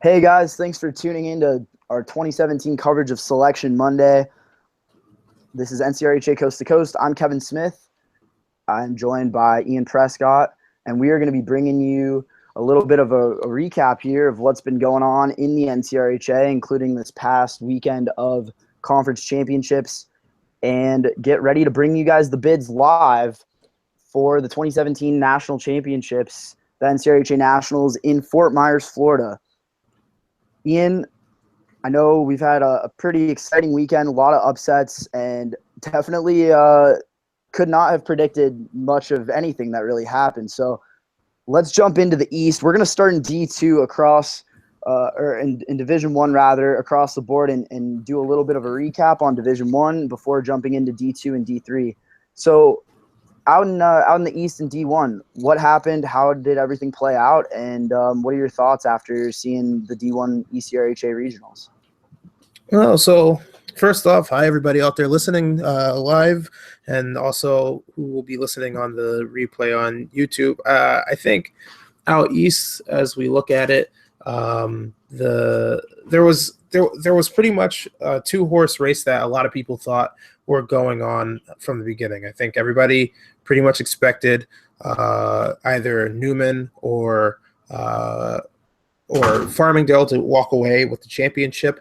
Hey guys, thanks for tuning in to our 2017 coverage of Selection Monday. This is NCRHA Coast to Coast. I'm Kevin Smith. I'm joined by Ian Prescott, and we are going to be bringing you a little bit of a recap here of what's been going on in the NCRHA, including this past weekend of conference championships, and get ready to bring you guys the bids live for the 2017 National Championships, the NCRHA Nationals in Fort Myers, Florida. Ian, I know we've had a pretty exciting weekend, a lot of upsets, and definitely could not have predicted much of anything that really happened. So let's jump into the East. We're going to start in D2 across, or in Division I rather, across the board and do a little bit of a recap on Division I before jumping into D2 and D3. So out in the East in D1, what happened? How did everything play out? And what are your thoughts after seeing the D1 ECRHA regionals? Well, so first off, hi everybody out there listening live, and also who will be listening on the replay on YouTube. I think out east, as we look at it, there was pretty much a two-horse race that a lot of people thought were going on from the beginning. I think everybody pretty much expected either Newman or Farmingdale to walk away with the championship.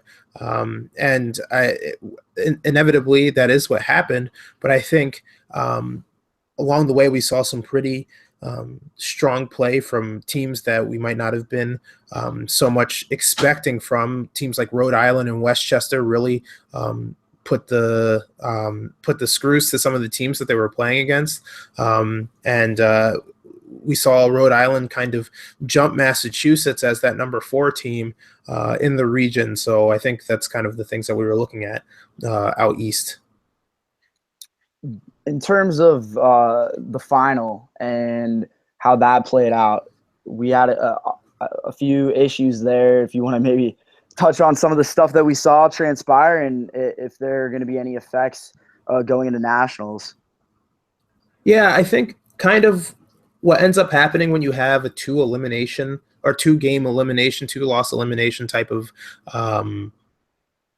Inevitably, that is what happened. But I think along the way, we saw some pretty strong play from teams that we might not have been so much expecting from. Teams like Rhode Island and Westchester really put the screws to some of the teams that they were playing against. We saw Rhode Island kind of jump Massachusetts as that number 4 team in the region. So I think that's kind of the things that we were looking at out east. In terms of the final and how that played out, we had a few issues there. If you want to maybe touch on some of the stuff that we saw transpire and if there are going to be any effects going into nationals. Yeah, I think kind of what ends up happening when you have a 2-game elimination, 2-loss elimination type of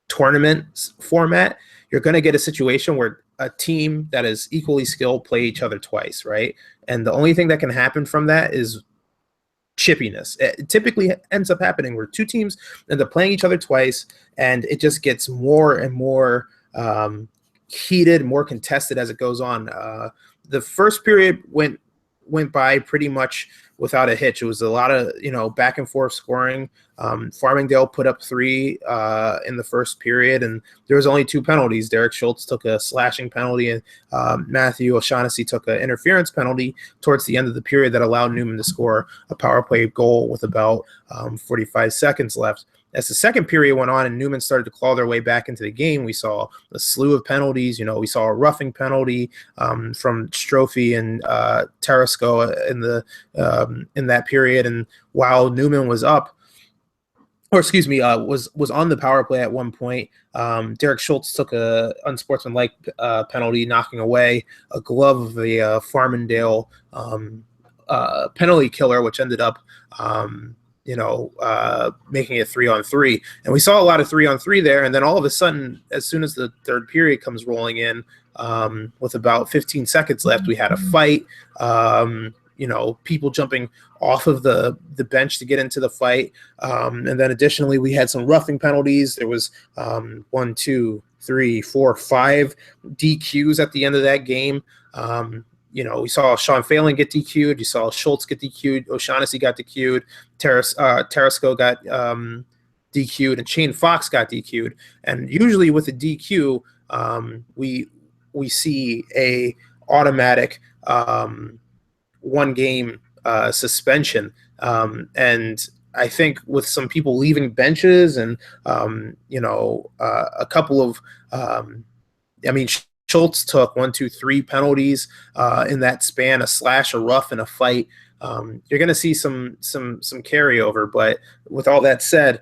tournament format, you're going to get a situation where a team that is equally skilled play each other twice, right? And the only thing that can happen from that is chippiness. It typically ends up happening where two teams end up playing each other twice, and it just gets more and more heated, more contested as it goes on. The first period went by pretty much without a hitch. It was a lot of back and forth scoring. Farmingdale put up 3 in the first period, and there was only 2 penalties. Derek Schultz took a slashing penalty, and Matthew O'Shaughnessy took an interference penalty towards the end of the period that allowed Newman to score a power play goal with about 45 seconds left. As the second period went on and Newman started to claw their way back into the game, we saw a slew of penalties. We saw a roughing penalty from Strophe and Tarasco in that period. And while Newman was up, was on the power play at one point, Derek Schultz took a unsportsmanlike penalty, knocking away a glove of the Farmingdale penalty killer, which ended up making it 3-on-3. And we saw a lot of 3-on-3 there. And then all of a sudden, as soon as the third period comes rolling in, with about 15 seconds left, we had a fight. People jumping off of the bench to get into the fight. And then additionally, we had some roughing penalties. There was 1, 2, 3, 4, 5 DQs at the end of that game. We saw Sean Phelan get DQ'd. You saw Schultz get DQ'd. O'Shaughnessy got DQ'd. Tarasco got DQ'd, and Shane Fox got DQ'd. And usually with a DQ, we see a automatic 1-game suspension. And I think with some people leaving benches and a couple of Schultz took 1, 2, 3 penalties in that span: a slash, a rough, and a fight. You're going to see some carryover. But with all that said,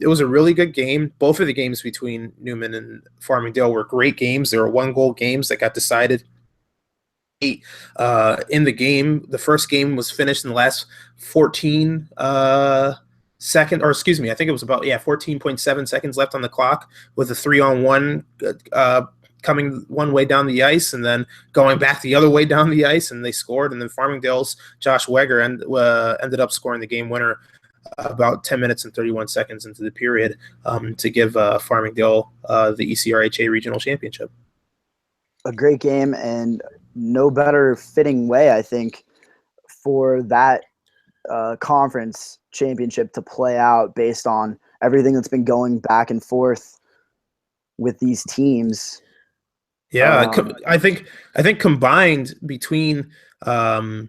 it was a really good game. Both of the games between Newman and Farmingdale were great games. They were 1-goal games that got decided in the game. The first game was finished in the last 14 second, or excuse me, I think it was about 14.7 seconds left on the clock with a 3-on-1 coming one way down the ice and then going back the other way down the ice, and they scored. And then Farmingdale's Josh Weger ended up scoring the game winner about 10 minutes and 31 seconds into the period to give Farmingdale the ECRHA Regional Championship. A great game, and no better fitting way, I think, for that conference championship to play out based on everything that's been going back and forth with these teams. Yeah, I think combined between the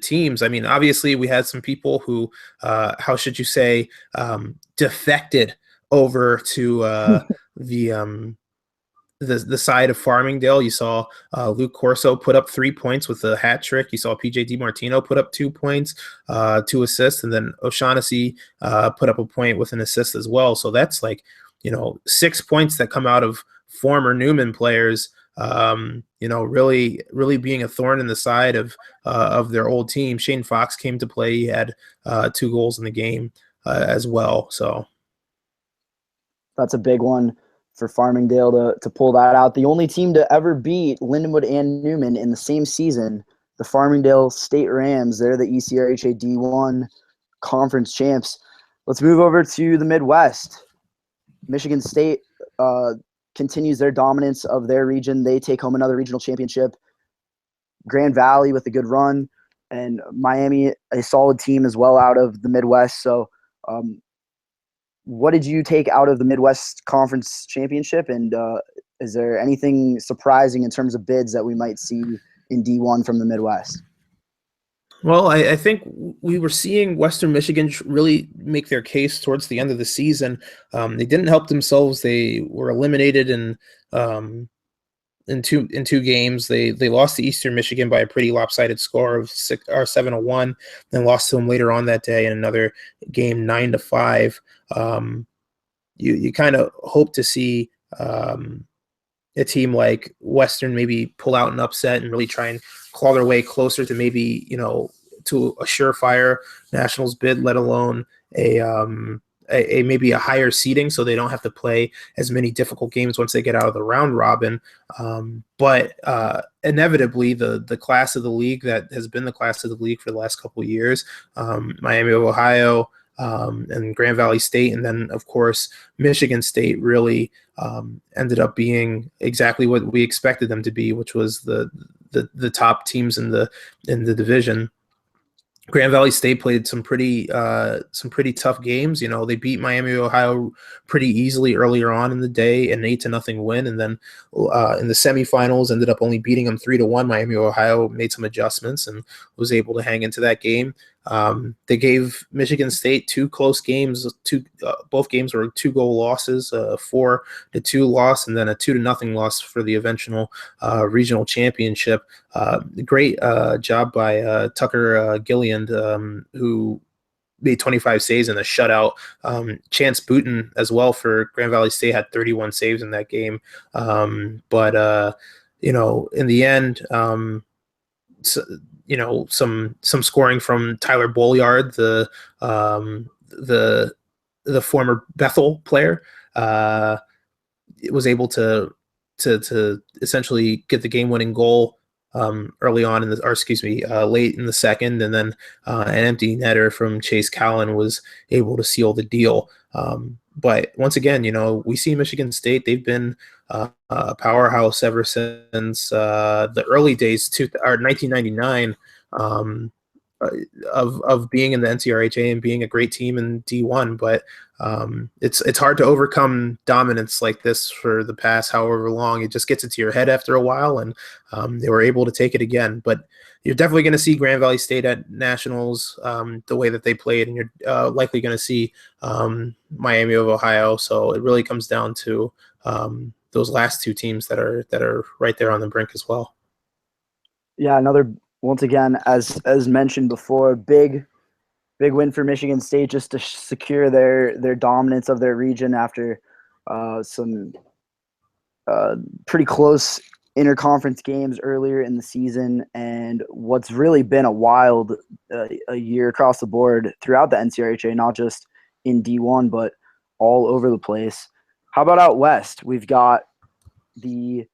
teams, I mean, obviously we had some people who, how should you say, defected over to the side of Farmingdale. You saw Luke Corso put up 3 points with a hat trick. You saw PJ DiMartino put up 2 points, 2 assists, and then O'Shaughnessy put up a point with an assist as well. So that's like, 6 points that come out of former Newman players, really being a thorn in the side of their old team. Shane Fox came to play. He had 2 goals in the game as well. So that's a big one for Farmingdale to pull that out. The only team to ever beat Lindenwood and Newman in the same season, the Farmingdale State Rams. They're the ECRHA D1 conference champs. Let's move over to the Midwest. Michigan State continues their dominance of their region. They take home another regional championship. Grand Valley with a good run, and Miami, a solid team as well out of the Midwest. So what did you take out of the Midwest Conference Championship, and is there anything surprising in terms of bids that we might see in D1 from the Midwest? Well, I think we were seeing Western Michigan really make their case towards the end of the season. They didn't help themselves. They were eliminated in two games. They lost to Eastern Michigan by a pretty lopsided score of 7-1, then lost to them later on that day in another game 9-5. You kind of hope to see a team like Western maybe pull out an upset and really try and claw their way closer to maybe, to a surefire Nationals bid, let alone a maybe a higher seeding, so they don't have to play as many difficult games once they get out of the round robin. But inevitably, the class of the league that has been the class of the league for the last couple of years, Miami of Ohio, and Grand Valley State, and then of course Michigan State really ended up being exactly what we expected them to be, which was the top teams in the division. Grand Valley State played some pretty tough games. They beat Miami, Ohio pretty easily earlier on in the day, an 8-0 win, and then in the semifinals ended up only beating them 3-1. Miami, Ohio made some adjustments and was able to hang into that game. They gave Michigan State 2 close games. Both games were 2-goal losses, 4-2 loss, and then a 2-0 loss for the eventual regional championship. Great job by Tucker Gilliland, who made 25 saves in a shutout. Chance Booten as well for Grand Valley State had 31 saves in that game. But in the end, some scoring from Tyler Bolyard, the former Bethel player, was able to essentially get the game-winning goal early on late in the second, and then an empty netter from Chase Callan was able to seal the deal. But once again, we see Michigan State. They've been a powerhouse ever since the early days, 1999, of being in the NCRHA and being a great team in D1. But it's hard to overcome dominance like this for the past however long. It just gets into your head after a while, and they were able to take it again. But you're definitely going to see Grand Valley State at Nationals the way that they played, and you're likely going to see Miami of Ohio. So it really comes down to those last 2 teams that are right there on the brink as well. Yeah, once again, as mentioned before, big win for Michigan State just to secure their dominance of their region after some pretty close interconference games earlier in the season, and what's really been a wild a year across the board throughout the NCRHA, not just in D1, but all over the place. How about out west? We've got the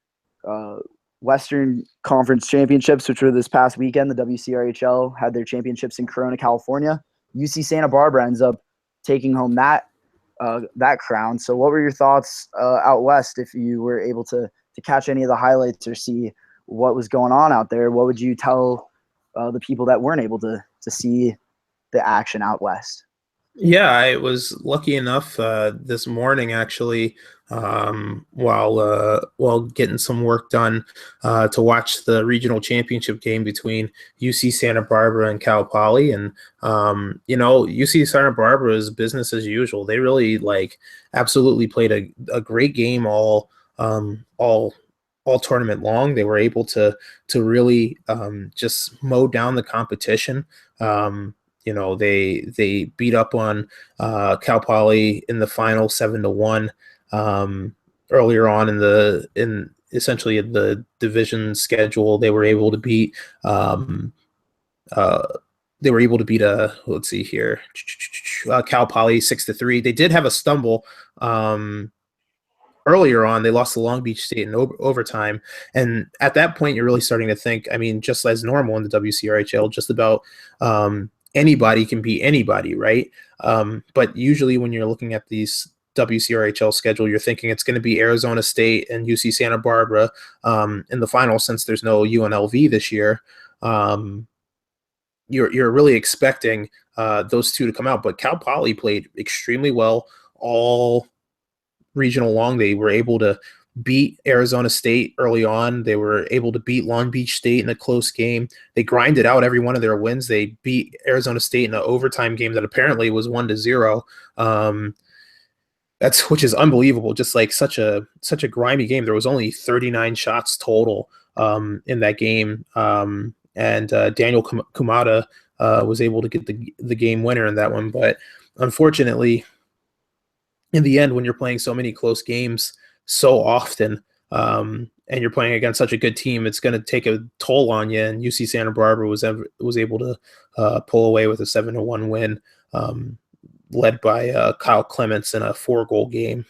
Western Conference Championships, which were this past weekend. The WCRHL had their championships in Corona, California. UC Santa Barbara ends up taking home that crown. So what were your thoughts out west if you were able to catch any of the highlights or see what was going on out there? What would you tell the people that weren't able to see the action out west? Yeah, I was lucky enough this morning actually, while getting some work done, to watch the regional championship game between UC Santa Barbara and Cal Poly. And UC Santa Barbara is business as usual. They really absolutely played a great game all tournament long. They were able to really just mow down the competition. They beat up on Cal Poly in the final 7-1 earlier on in essentially the division schedule. They were able to beat let's see here, Cal Poly 6-3. They did have a stumble earlier on. They lost to Long Beach State in overtime. And at that point, you're really starting to think, just as normal in the WCRHL, just about anybody can beat anybody, right? But usually when you're looking at these WCRHL schedule, you're thinking it's going to be Arizona State and UC Santa Barbara in the final, since there's no UNLV this year. You're really expecting those two to come out. But Cal Poly played extremely well all regional long. They were able to beat Arizona State early on. They were able to beat Long Beach State in a close game. They grinded out every one of their wins. They beat Arizona State in an overtime game that apparently was 1-0. Which is unbelievable. Just such a grimy game. There was only 39 shots total in that game. And Daniel Kumada was able to get the game winner in that one. But unfortunately, in the end, when you're playing so many close games so often, and you're playing against such a good team, it's going to take a toll on you. And UC Santa Barbara was able to pull away with a 7-1 win, led by Kyle Clements in a 4-goal game.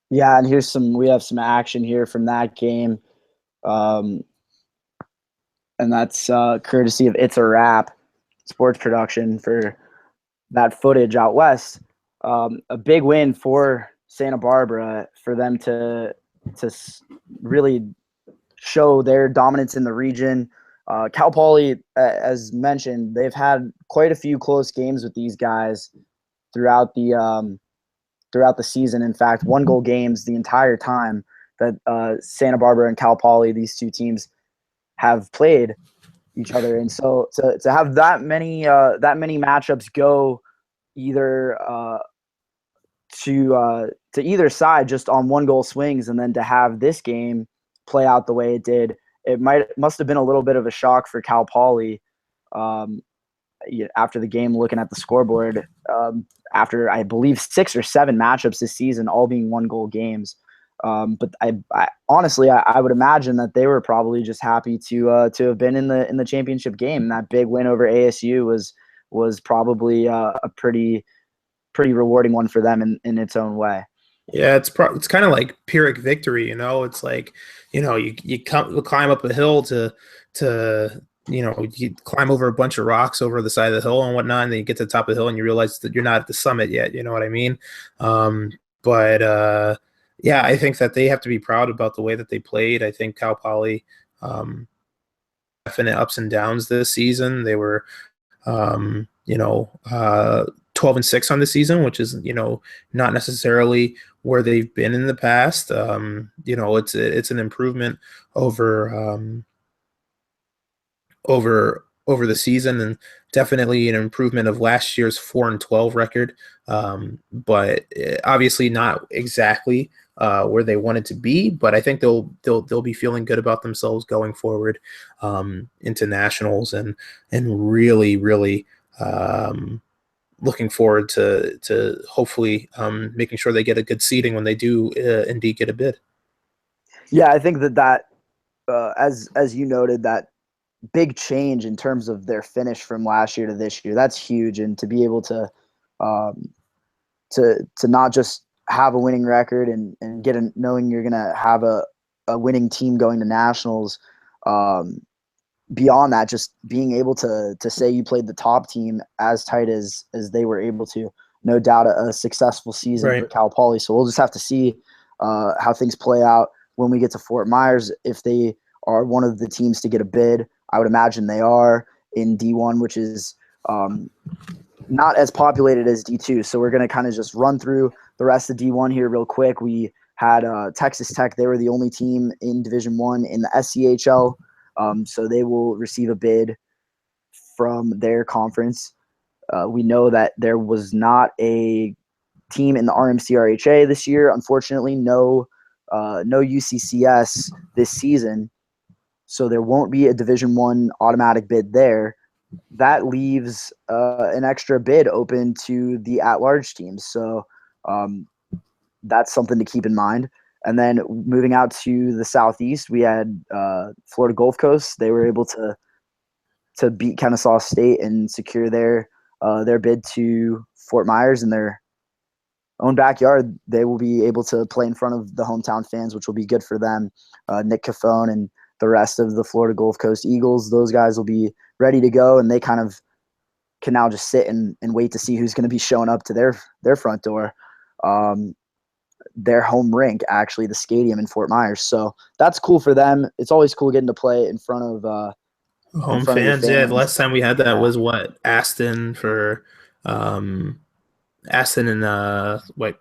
Yeah, and we have some action here from that game, and that's courtesy of It's a Wrap Sports Production for that footage out west. A big win for Santa Barbara, for them to really show their dominance in the region. Cal Poly, as mentioned, they've had quite a few close games with these guys throughout the season. In fact, 1-goal games the entire time that Santa Barbara and Cal Poly, these two teams, have played each other. And so to have that many matchups go either to either side just on 1-goal swings, and then to have this game play out the way it did, it must have been a little bit of a shock for Cal Poly after the game, looking at the scoreboard, after I believe 6 or 7 matchups this season, all being 1-goal games. But I honestly, I would imagine that they were probably just happy to have been in the championship game. That big win over ASU was probably a pretty rewarding one for them in its own way. Yeah, it's kind of like Pyrrhic victory, It's like, you climb up a hill to you climb over a bunch of rocks over the side of the hill and whatnot, and then you get to the top of the hill and you realize that you're not at the summit yet. You know what I mean? Yeah, I think that they have to be proud about the way that they played. I think Cal Poly, definite ups and downs this season. They were, 12-6 on the season, which is, not necessarily where they've been in the past. It's an improvement over the season, and definitely an improvement of last year's 4-12 record. But obviously not exactly where they wanted to be, but I think they'll be feeling good about themselves going forward into nationals, and really, really looking forward to hopefully making sure they get a good seeding when they do indeed get a bid. Yeah, I think that as you noted, that big change in terms of their finish from last year to this year, that's huge. And to be able to um, to not just have a winning record and knowing you're gonna have a winning team going to nationals. Um, Beyond that, just being able to say you played the top team as tight as they were able to, no doubt a successful season for Right. Cal Poly. So we'll just have to see how things play out when we get to Fort Myers. If they are one of the teams to get a bid, I would imagine they are in D1, which is not as populated as D2. So we're going to kind of just run through the rest of D1 here real quick. We had Texas Tech. They were the only team in Division One in the SCHL. So they will receive a bid from their conference. We know that there was not a team in the RMCRHA this year. Unfortunately, no UCCS this season. So there won't be a Division One automatic bid there. That leaves an extra bid open to the at-large teams. So that's something to keep in mind. And then moving out to the southeast, we had Florida Gulf Coast. They were able to beat Kennesaw State and secure their bid to Fort Myers in their own backyard. They will be able to play in front of the hometown fans, which will be good for them. Nick Cafone and the rest of the Florida Gulf Coast Eagles, those guys will be ready to go, and they kind of can now just sit and wait to see who's going to be showing up to their front door. Their home rink, actually, the stadium in Fort Myers. So that's cool for them. It's always cool getting to play in front of Home your fans. Yeah, the fans. last time we had that was what, Aston for Aston in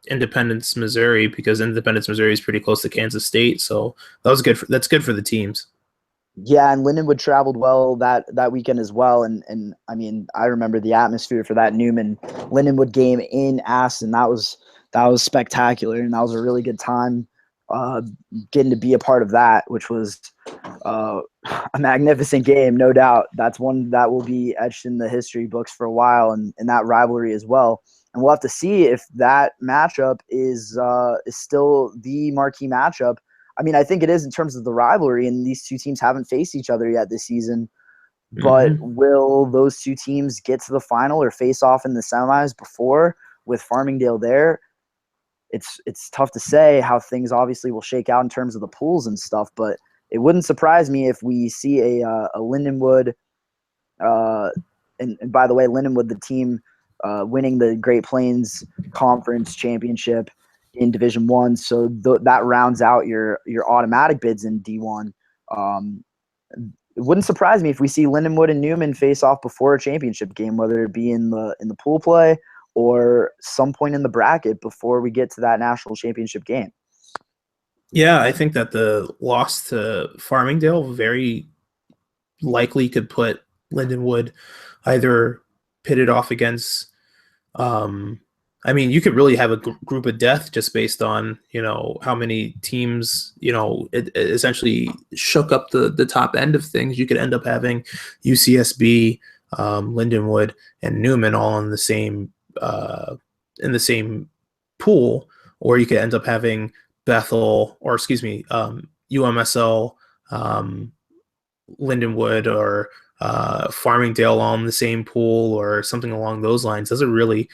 Independence, Missouri, because Independence, Missouri is pretty close to Kansas State. So that's good for the teams. Yeah, and Lindenwood traveled well that weekend as well. And I mean, I remember the atmosphere for that Newman Lindenwood game in Aston. That was spectacular, and that was a really good time uh, getting to be a part of that, which was uh, a magnificent game, no doubt. That's one that will be etched in the history books for a while, and that rivalry as well. And we'll have to see if that matchup is still the marquee matchup. I mean, I think it is in terms of the rivalry, and these two teams haven't faced each other yet this season. But Mm-hmm. will those two teams get to the final or face off in the semis before, with Farmingdale there? It's tough to say how things obviously will shake out in terms of the pools and stuff, but it wouldn't surprise me if we see a Lindenwood. And by the way, Lindenwood, the team winning the Great Plains Conference Championship in Division One, so that rounds out your automatic bids in D1. It wouldn't surprise me if we see Lindenwood and Newman face off before a championship game, whether it be in the pool play or some point in the bracket before we get to that national championship game. Yeah, I think that the loss to Farmingdale very likely could put Lindenwood either pitted off against. I mean, you could really have a group of death just based on how many teams it essentially shook up the top end of things. You could end up having UCSB, Lindenwood, and Newman all in the same pool, or you could end up having Bethel, or excuse me, UMSL, Lindenwood, or Farmingdale all in the same pool, or something along those lines. Those are really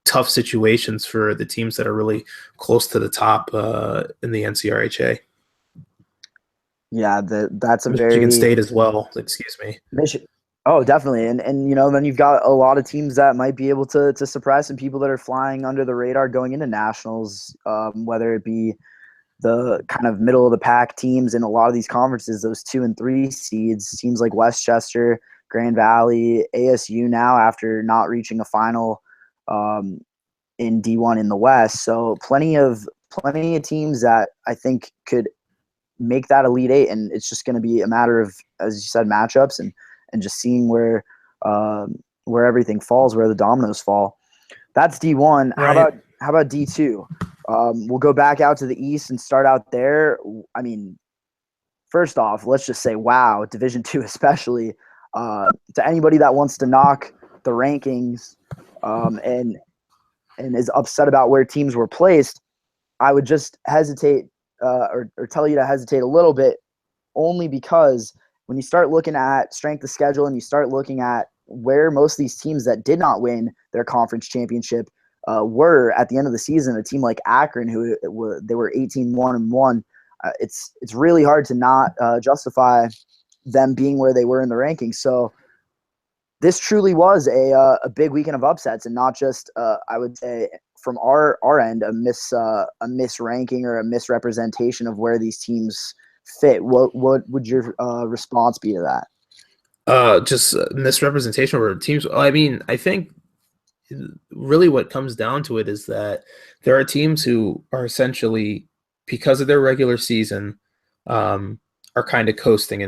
tough situations for the teams that are really close to the top in the NCRHA. Yeah, that's a Michigan very State as well. Excuse me. Oh, definitely, and then you've got a lot of teams that might be able to surprise some people that are flying under the radar going into nationals, whether it be the kind of middle of the pack teams in a lot of these conferences, those 2 and 3 seeds, teams like Westchester, Grand Valley, ASU now after not reaching a final in D1 in the West. So plenty of teams that I think could make that Elite Eight, and it's just going to be a matter of, as you said, matchups and just seeing where everything falls, where the dominoes fall. That's D1. Right. How about D2? We'll go back out to the East and start out there. I mean, first off, let's just say, wow, Division II especially. To anybody that wants to knock the rankings and is upset about where teams were placed, I would just hesitate or tell you to hesitate a little bit, only because when you start looking at strength of schedule and you start looking at where most of these teams that did not win their conference championship were at the end of the season, a team like Akron, they were 18-1-1. It's really hard to not justify them being where they were in the rankings. So this truly was a big weekend of upsets, and not just I would say from our end a misranking or a misrepresentation of where these teams fit. What would your response be to that? Just misrepresentation of teams. I mean, I think really what comes down to it is that there are teams who are essentially, because of their regular season, are kind of coasting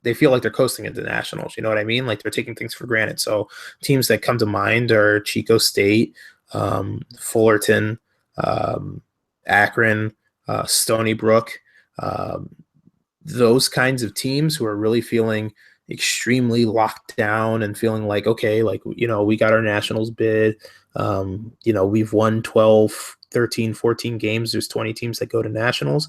they feel like they're coasting into nationals. You know what I mean? Like they're taking things for granted. So teams that come to mind are Chico State, Fullerton, Akron, Stony Brook, those kinds of teams who are really feeling extremely locked down and feeling like, okay, like, we got our nationals bid. We've won 12, 13, 14 games. There's 20 teams that go to nationals.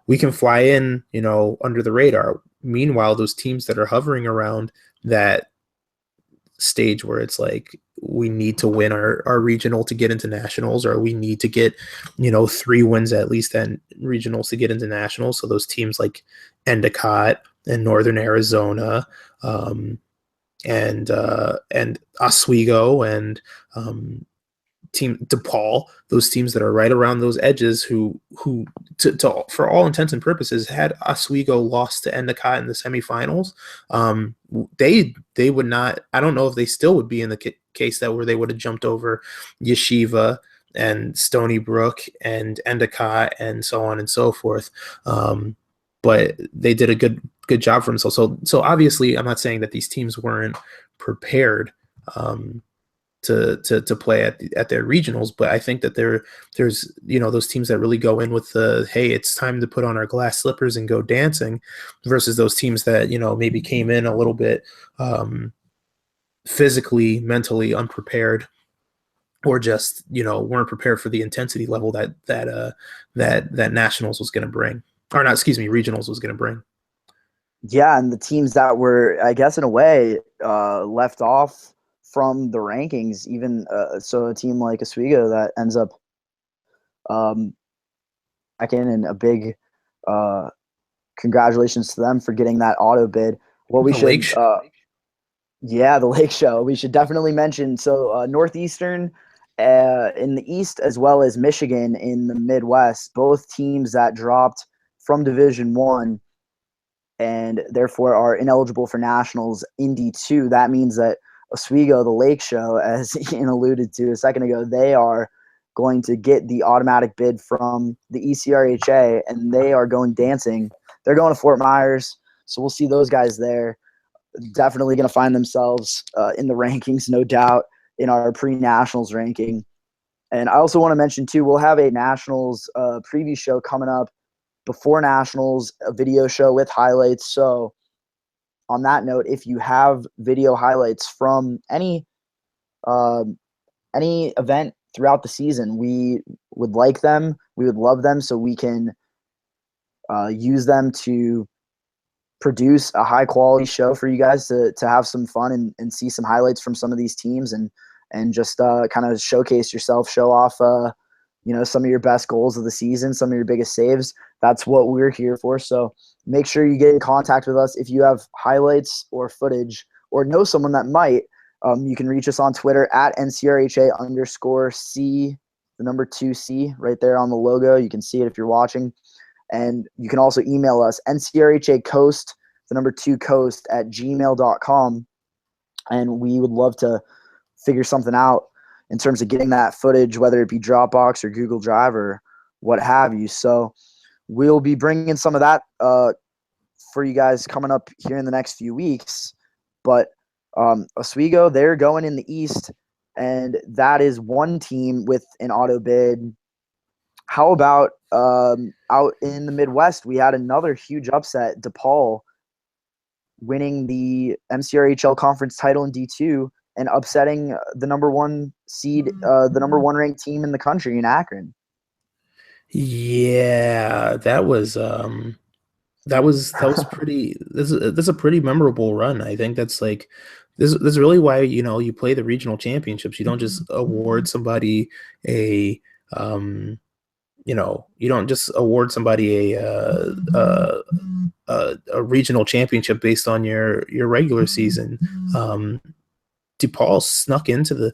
We can fly in, under the radar. Meanwhile, those teams that are hovering around that stage where it's like, we need to win our regional to get into nationals, or we need to get, 3 wins at least at regionals to get into nationals. So those teams like Endicott and Northern Arizona, and Oswego and Team DePaul, those teams that are right around those edges, who for all intents and purposes, had Oswego lost to Endicott in the semifinals, they would not. I don't know if they still would be in the case that where they would have jumped over Yeshiva and Stony Brook and Endicott and so on and so forth. But they did a good job for themselves. So obviously, I'm not saying that these teams weren't prepared to play at their regionals, but I think that there's those teams that really go in with the, hey, it's time to put on our glass slippers and go dancing, versus those teams that maybe came in a little bit physically, mentally unprepared, or just weren't prepared for the intensity level that nationals was going to bring, or not, excuse me, regionals was going to bring. Yeah, and the teams that were, I guess, in a way, left off from the rankings, even so a team like Oswego that ends up back in, and a big congratulations to them for getting that auto bid. What we should, yeah, the Lake Show. We should definitely mention. So Northeastern in the East, as well as Michigan in the Midwest, both teams that dropped from Division I and therefore are ineligible for nationals in D2. That means that Oswego, the Lake Show, as Ian alluded to a second ago, they are going to get the automatic bid from the ECRHA, and they are going dancing. They're going to Fort Myers, so we'll see those guys there. Definitely going to find themselves in the rankings, no doubt, in our pre-nationals ranking. And I also want to mention, too, we'll have a nationals preview show coming up before nationals, a video show with highlights. So on that note, if you have video highlights from any event throughout the season, we would like them. We would love them, so we can use them to produce a high quality show for you guys to have some fun and see some highlights from some of these teams, and just kind of showcase yourself, show off some of your best goals of the season, some of your biggest saves. That's what we're here for. So make sure you get in contact with us if you have highlights or footage, or know someone that might. You can reach us on Twitter at NCRHA_C, the number 2C, right there on the logo. You can see it if you're watching. And you can also email us, NCRHA Coast, the number 2 Coast, at gmail.com. And we would love to figure something out in terms of getting that footage, whether it be Dropbox or Google Drive or what have you. So we'll be bringing some of that for you guys coming up here in the next few weeks. But Oswego, they're going in the East, and that is one team with an auto bid. How about out in the Midwest, we had another huge upset, DePaul winning the NCRHL conference title in D2 and upsetting the number 1 seed, the number 1 ranked team in the country in Akron. Yeah, that was pretty. That's a pretty memorable run. I think that's like this is really why you play the regional championships. You don't just award somebody a you don't just award somebody a regional championship based on your regular season. Um, DePaul snuck into the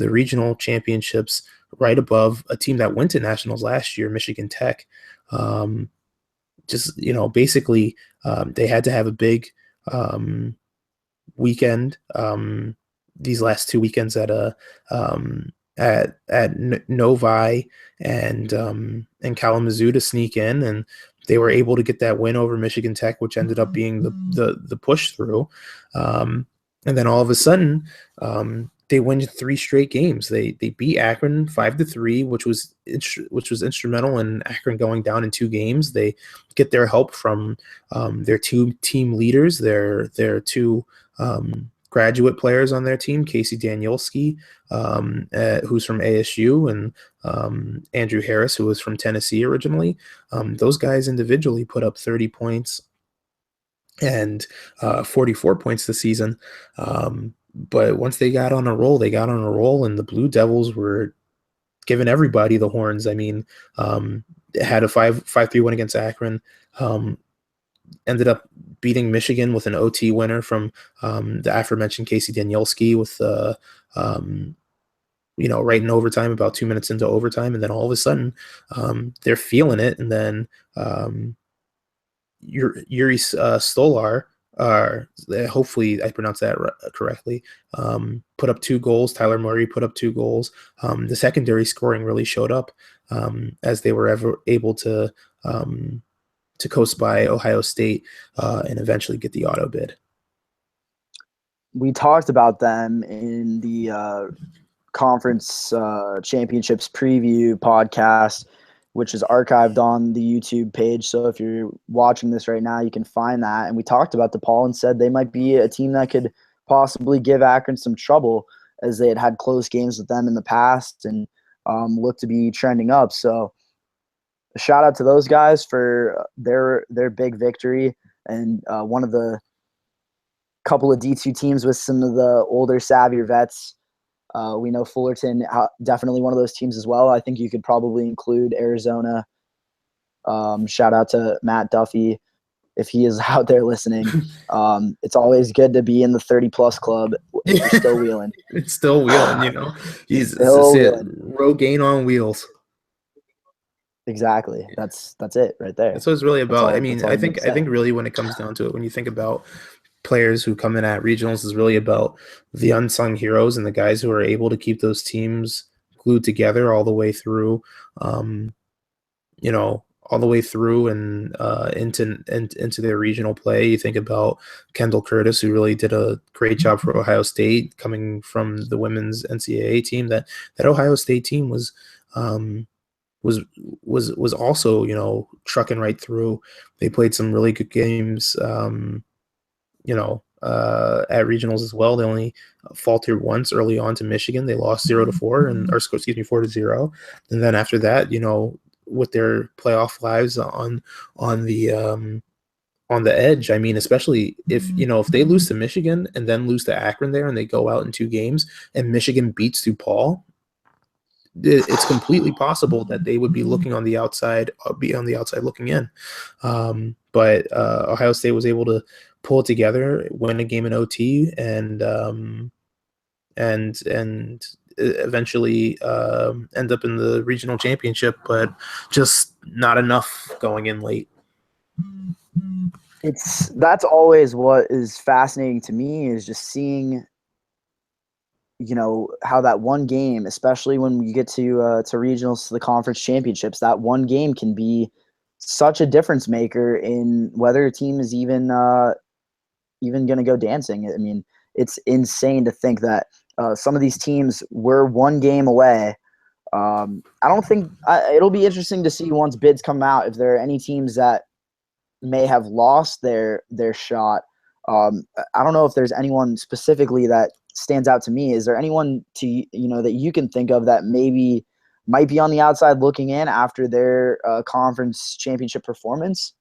regional championships right above a team that went to nationals last year, Michigan Tech. Um, just basically they had to have a big um, weekend these last two weekends at Novi and Kalamazoo to sneak in, and they were able to get that win over Michigan Tech, which ended up being the push through. And then all of a sudden, they win three straight games. They beat Akron 5-3, which was instrumental in Akron going down in two games. They get their help from their two team leaders, their two graduate players on their team, Casey Danielski, who's from ASU, and Andrew Harris, who was from Tennessee originally. Those guys individually put up 30 points and 44 points this season. But once they got on a roll, and the Blue Devils were giving everybody the horns. I mean, had a 5-3 win against Akron. Ended up beating Michigan with an OT winner from the aforementioned Casey Danielski with right in overtime, about 2 minutes into overtime, and then all of a sudden they're feeling it, and then Yuri Stolar, hopefully I pronounced that correctly, put up 2 goals. Tyler Murray put up 2 goals. The secondary scoring really showed up as they were able to coast by Ohio State and eventually get the auto bid. We talked about them in the conference championships preview podcast, which is archived on the YouTube page. So if you're watching this right now, you can find that. And we talked about DePaul and said they might be a team that could possibly give Akron some trouble, as they had close games with them in the past and look to be trending up. So a shout out to those guys for their big victory, and one of the couple of D2 teams with some of the older, savvier vets. We know Fullerton, definitely one of those teams as well. I think you could probably include Arizona. Shout out to Matt Duffy if he is out there listening. It's always good to be in the 30-plus club if you're still wheeling. It's still wheeling, He's still wheeling. Rogaine on wheels. Exactly. That's it right there. That's what it's really about. I mean, I think really when it comes down to it, when you think about players who come in at regionals, is really about the unsung heroes and the guys who are able to keep those teams glued together all the way through, all the way through and into their regional play. You think about Kendall Curtis, who really did a great job for Ohio State, coming from the women's NCAA team. That Ohio State team was also trucking right through. They played some really good games. At regionals as well. They only faltered once early on to Michigan. They lost 0-4 4-0. And then after that, with their playoff lives on the edge. I mean, especially if they lose to Michigan and then lose to Akron there, and they go out in 2 games and Michigan beats DePaul, it's completely possible that they would be looking on the outside, looking in. But Ohio State was able to pull it together, win a game in OT, and eventually end up in the regional championship, but just not enough going in late. That's always what is fascinating to me, is just seeing how that one game, especially when you get to regionals, to the conference championships, that one game can be such a difference maker in whether a team is even going to go dancing. I mean, it's insane to think that some of these teams were one game away. I don't think it'll be interesting to see once bids come out if there are any teams that may have lost their shot. I don't know if there's anyone specifically that stands out to me. Is there anyone that you can think of that maybe might be on the outside looking in after their conference championship performance?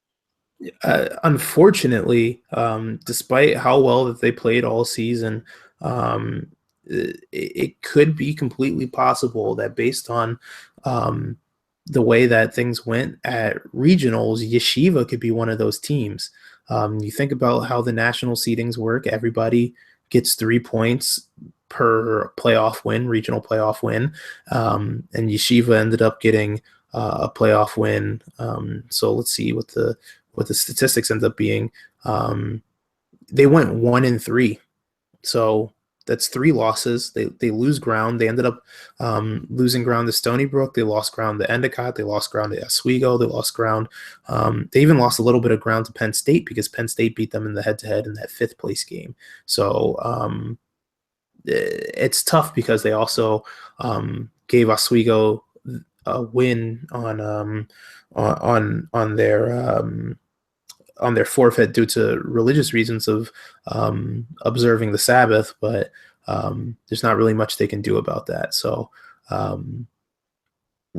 Unfortunately, despite how well that they played all season, it could be completely possible that based on the way that things went at regionals, Yeshiva could be one of those teams. You think about how the national seedings work. Everybody gets 3 points per playoff win, regional playoff win. And Yeshiva ended up getting a playoff win. So let's see what the statistics end up being. They went 1-3. So that's 3 losses. They lose ground. They ended up losing ground to Stony Brook. They lost ground to Endicott. They lost ground to Oswego. They lost ground. They even lost a little bit of ground to Penn State because Penn State beat them in the head-to-head in that 5th place game. So it's tough because they also gave Oswego a win on their forfeit due to religious reasons of observing the Sabbath, but there's not really much they can do about that. So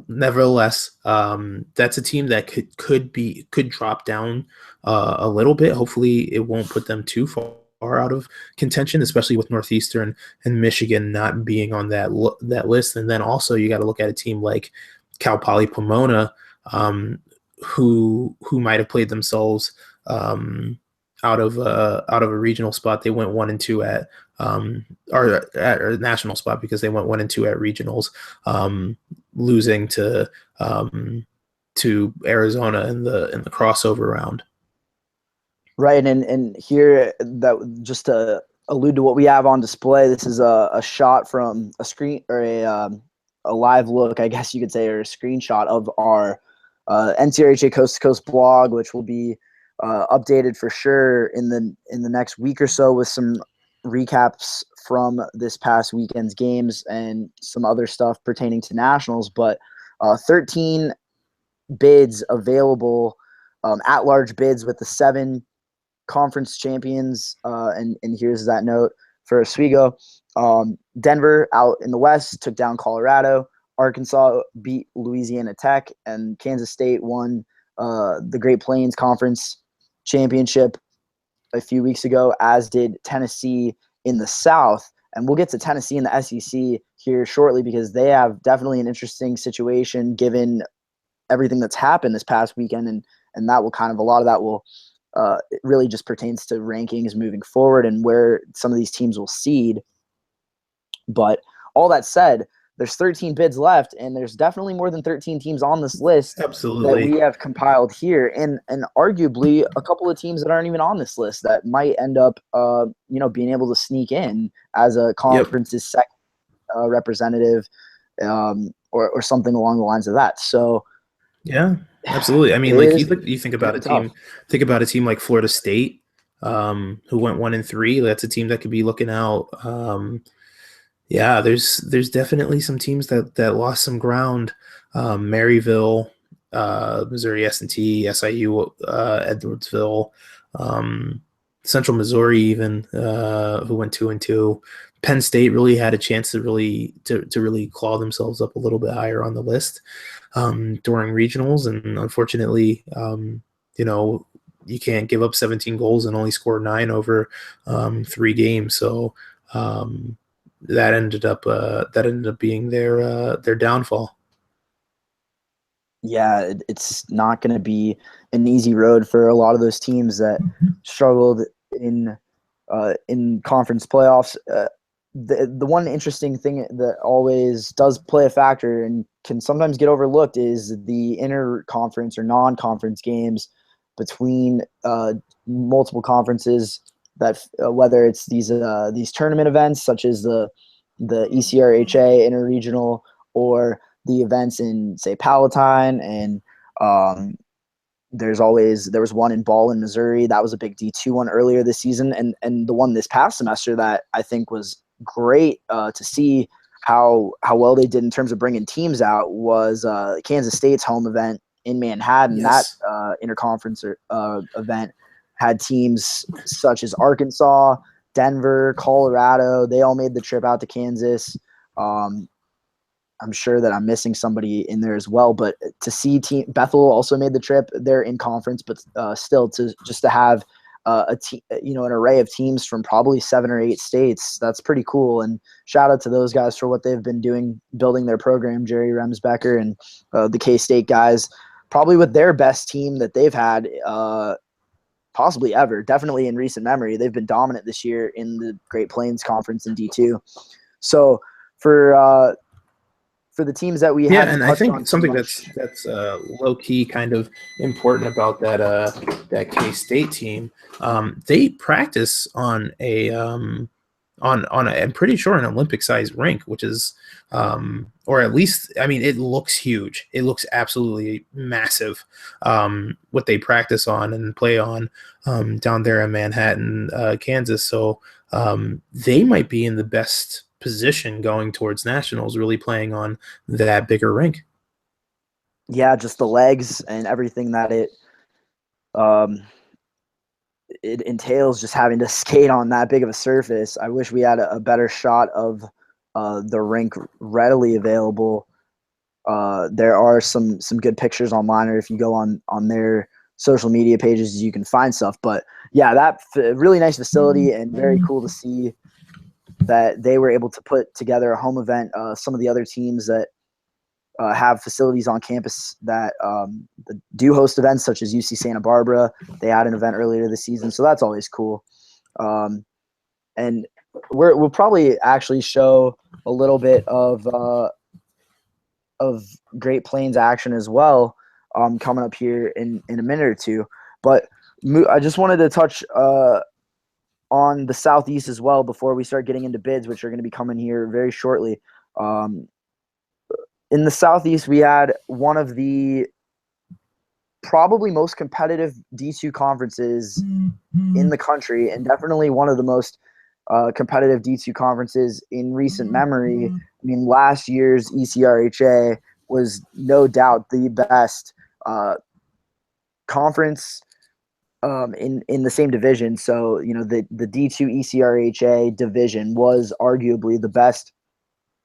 nevertheless, that's a team that could drop down a little bit. Hopefully it won't put them too far out of contention, especially with Northeastern and Michigan not being on that list. And then also you got to look at a team like Cal Poly Pomona, who might have played themselves out of a regional spot. They went 1-2 at a national spot because they went 1-2 at regionals, losing to Arizona in the crossover round. Right, and here, that just to allude to what we have on display, this is a shot from a screen, or a live look, I guess you could say, or a screenshot of our NCRHA Coast to Coast blog, which will be updated for sure in the next week or so with some recaps from this past weekend's games and some other stuff pertaining to nationals. But 13 bids available, at-large bids with the 7 conference champions, and here's that note for Oswego. Denver out in the West took down Colorado. Arkansas beat Louisiana Tech, and Kansas State won the Great Plains Conference Championship a few weeks ago, as did Tennessee in the South. And we'll get to Tennessee in the SEC here shortly because they have definitely an interesting situation given everything that's happened this past weekend, and that will kind of, a lot of that will it really just pertains to rankings moving forward and where some of these teams will seed. But all that said, there's 13 bids left, and there's definitely more than 13 teams on this list. Absolutely. That we have compiled here, and arguably a couple of teams that aren't even on this list that might end up being able to sneak in as a conference's second representative, or something along the lines of that. So yeah, absolutely. I mean, like you think about a team. Think about a team like Florida State, who went 1-3. That's a team that could be looking out. Yeah, there's definitely some teams that lost some ground. Maryville, Missouri S&T, SIU, Edwardsville, Central Missouri, even who went 2-2. Penn State really had a chance to really claw themselves up a little bit higher on the list during regionals, and unfortunately, you can't give up 17 goals and only score 9 over 3 games. So that ended up being their downfall. Yeah, it's not going to be an easy road for a lot of those teams that struggled in conference playoffs. The one interesting thing that always does play a factor and can sometimes get overlooked is the inter-conference or non-conference games between multiple conferences. That whether it's these tournament events such as the ECRHA interregional, or the events in, say, Palatine, and there was one in Ballin, Missouri. That was a big D2 one earlier this season, and the one this past semester that I think was great to see how well they did in terms of bringing teams out was Kansas State's home event in Manhattan. Yes. That interconference event had teams such as Arkansas, Denver, Colorado. They all made the trip out to Kansas. I'm sure that I'm missing somebody in there as well. But to see Bethel also made the trip. They're in conference, but still to have an array of teams from probably 7 or 8 states. That's pretty cool. And shout out to those guys for what they've been doing, building their program. Jerry Remsbecker and the K-State guys, probably with their best team that they've had possibly ever. Definitely in recent memory, they've been dominant this year in the Great Plains Conference in D2. So for the teams that we haven't and I touched think on something much, that's low key kind of important about that K-State team, they practice on I'm pretty sure an Olympic sized rink, which is or at least, I mean, it looks huge. It looks absolutely massive. What they practice on and play on down there in Manhattan, Kansas. So they might be in the best position going towards nationals, really playing on that bigger rink. Yeah, just the legs and everything that it entails, just having to skate on that big of a surface. I wish we had a better shot of the rink readily available. There are some good pictures online, or if you go on their social media pages, you can find stuff. But yeah, that really nice facility, and very cool to see that they were able to put together a home event. Some of the other teams that have facilities on campus that do host events, such as UC Santa Barbara. They had an event earlier this season, so that's always cool. And we'll probably actually show a little bit of Great Plains action as well coming up here in a minute or two. But I just wanted to touch on the Southeast as well before we start getting into bids, which are going to be coming here very shortly. In the Southeast, we had one of the probably most competitive D2 conferences in the country, and definitely one of the most competitive D2 conferences in recent memory. I mean, last year's ECRHA was no doubt the best conference in the same division. So, the D2 ECRHA division was arguably the best,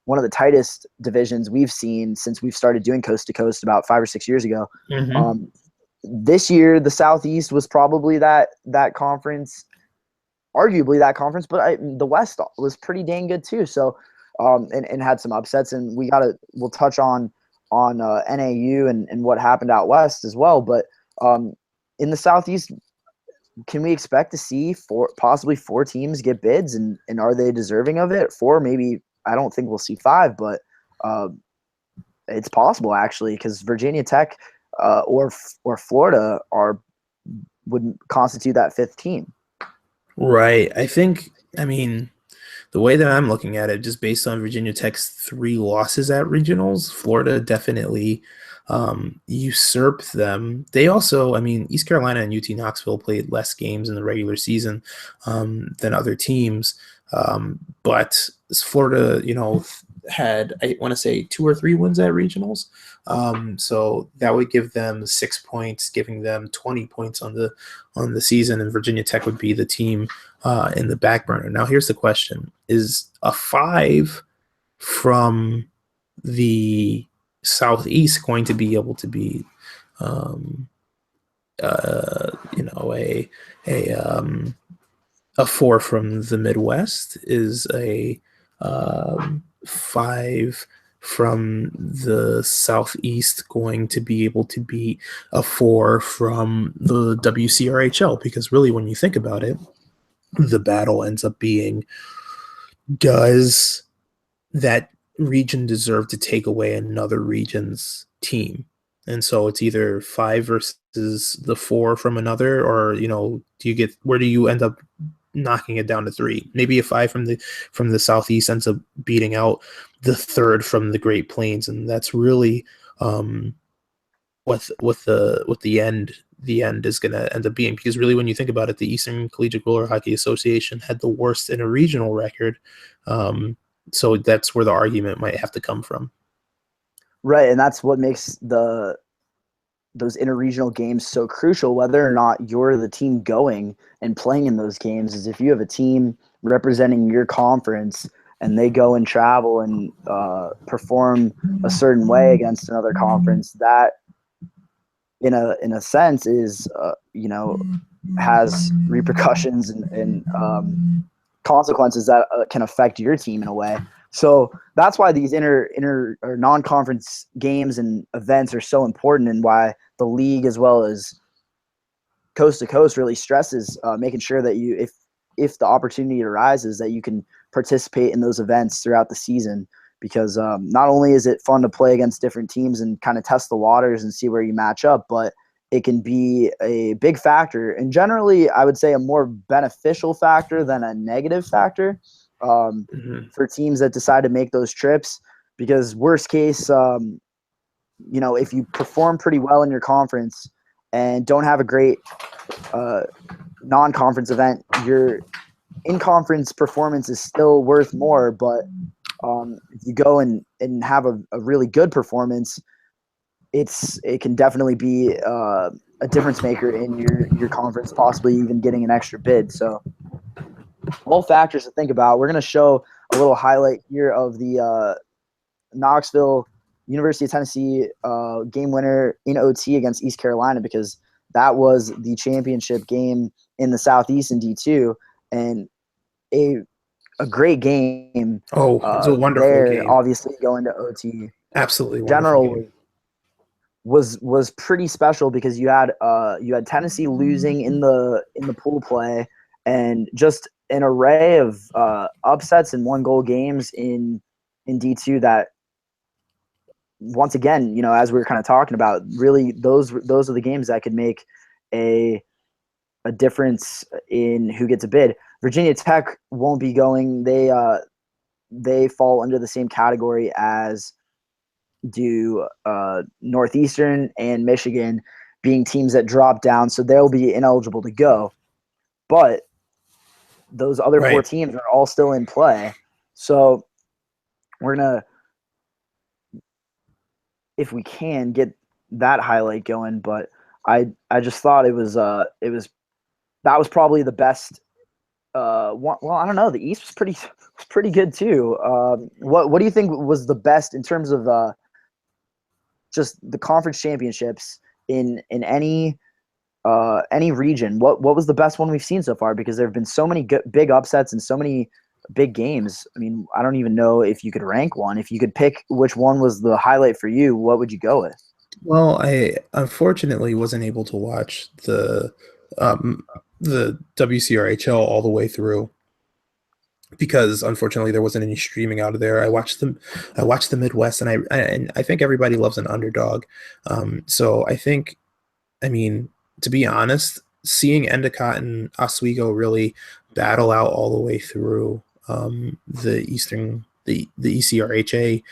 one of the tightest divisions we've seen since we've started doing Coast to Coast about 5 or 6 years ago. Mm-hmm. This year, the Southeast was probably that conference, arguably that conference, but the West was pretty dang good too. So, and had some upsets, and we'll touch on NAU and what happened out West as well. But in the Southeast, can we expect to see possibly 4 teams get bids, and are they deserving of it? 4, maybe. I don't think we'll see 5, but it's possible actually, because Virginia Tech or Florida would constitute that 5th team. Right. I mean, the way that I'm looking at it, just based on Virginia Tech's 3 losses at regionals, Florida definitely usurped them. They also, I mean, East Carolina and UT Knoxville played less games in the regular season than other teams. But Florida, had, I want to say 2 or 3 wins at regionals. So that would give them 6 points, giving them 20 points on the season, and Virginia Tech would be the team in the back burner. Now, here's the question: is a 5 from the Southeast going to be able to be, a 4 from the Midwest? Is a 5 from the Southeast going to be able to be a 4 from the WCRHL? Because really, when you think about it, the battle ends up being, does that region deserve to take away another region's team? And so it's either 5 versus the 4 from another, or where do you end up knocking it down to 3? Maybe a 5 from the Southeast ends up beating out the 3rd from the Great Plains, and that's really what the end is going to end up being. Because really, when you think about it, the Eastern Collegiate Roller Hockey Association had the worst interregional record, so that's where the argument might have to come from. Right, and that's what makes those interregional games so crucial, whether or not you're the team going and playing in those games. Is if you have a team representing your conference and they go and travel and perform a certain way against another conference, that in a sense is has repercussions and consequences that can affect your team in a way. So that's why these inter or non-conference games and events are so important, and why the league as well as Coast to Coast really stresses making sure that you, if the opportunity arises, that you can participate in those events throughout the season. Because not only is it fun to play against different teams and kind of test the waters and see where you match up, but it can be a big factor, and generally I would say a more beneficial factor than a negative factor for teams that decide to make those trips. Because worst case, if you perform pretty well in your conference and don't have a great non-conference event, your in-conference performance is still worth more. But if you go and have a really good performance, it can definitely be a difference maker in your conference, possibly even getting an extra bid. So all factors to think about. We're going to show a little highlight here of the Knoxville University of Tennessee game winner in OT against East Carolina, because that was the championship game in the Southeast in D2, and a great game. Oh, it's a wonderful game. Obviously going to OT. Absolutely wonderful game. Was pretty special, because you had Tennessee losing in the pool play, and just an array of upsets and 1-goal games in D2 that, once again, as we were kind of talking about, really those are the games that could make a difference in who gets a bid. Virginia Tech won't be going. They fall under the same category as do Northeastern and Michigan, being teams that drop down, so they'll be ineligible to go. But those other 4 teams are all still in play. So we're gonna, if we can, get that highlight going. But I just thought that was probably the best. Well, I don't know. The East was pretty good too. What do you think was the best in terms of just the conference championships in any region? What was the best one we've seen so far? Because there have been so many big upsets and so many big games. I mean, I don't even know if you could rank one. If you could pick which one was the highlight for you, what would you go with? Well, I unfortunately wasn't able to watch the WCRHL all the way through, because unfortunately there wasn't any streaming out of there. I watched the Midwest, and I think everybody loves an underdog. So I mean, to be honest, seeing Endicott and Oswego really battle out all the way through the ECRHA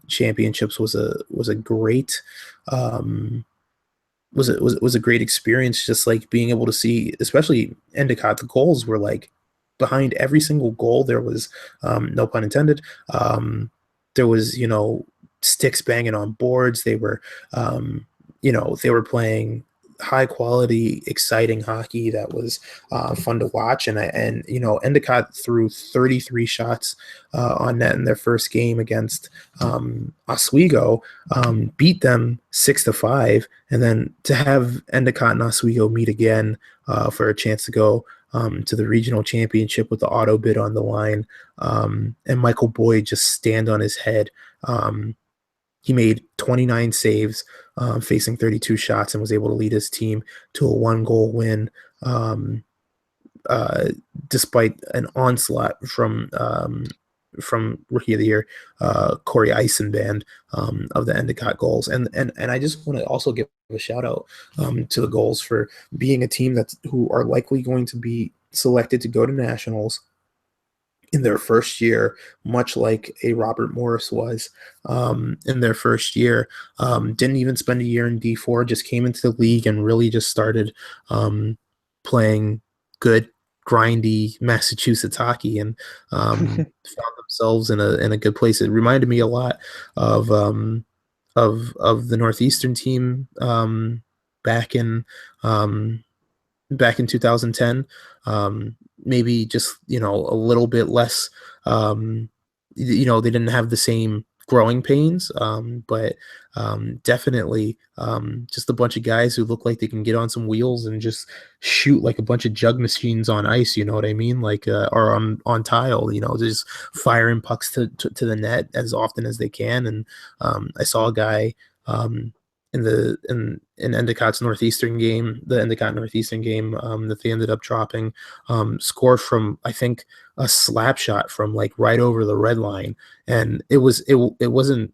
championships was a great was a great experience. Just like being able to see, especially Endicott, the goals were like behind every single goal. There was no pun intended. There was sticks banging on boards. They were they were playing high quality, exciting hockey that was fun to watch. And Endicott threw 33 shots on net in their first game against Oswego, beat them 6-5, and then to have Endicott and Oswego meet again for a chance to go to the regional championship with the auto bid on the line, and Michael Boyd just stand on his head. He made 29 saves, facing 32 shots, and was able to lead his team to a 1-goal win, despite an onslaught from Rookie of the Year, Corey Eisenband, of the Endicott goals. And I just want to also give a shout out to the goals for being a team who are likely going to be selected to go to nationals in their first year, much like a Robert Morris was in their first year. Didn't even spend a year in D4, just came into the league and really just started playing good, grindy Massachusetts hockey, and found themselves in a good place. It reminded me a lot of the Northeastern team back in 2010. maybe just, you know, a little bit less, you know, they didn't have the same growing pains, but definitely just a bunch of guys who look like they can get on some wheels and just shoot like a bunch of jug machines on ice, you know what I mean? Like, or on tile, you know, just firing pucks to the net as often as they can. And I saw a guy in Endicott's Northeastern game, the Endicott Northeastern game that they ended up dropping, score from, I think, a slap shot from like right over the red line, and it wasn't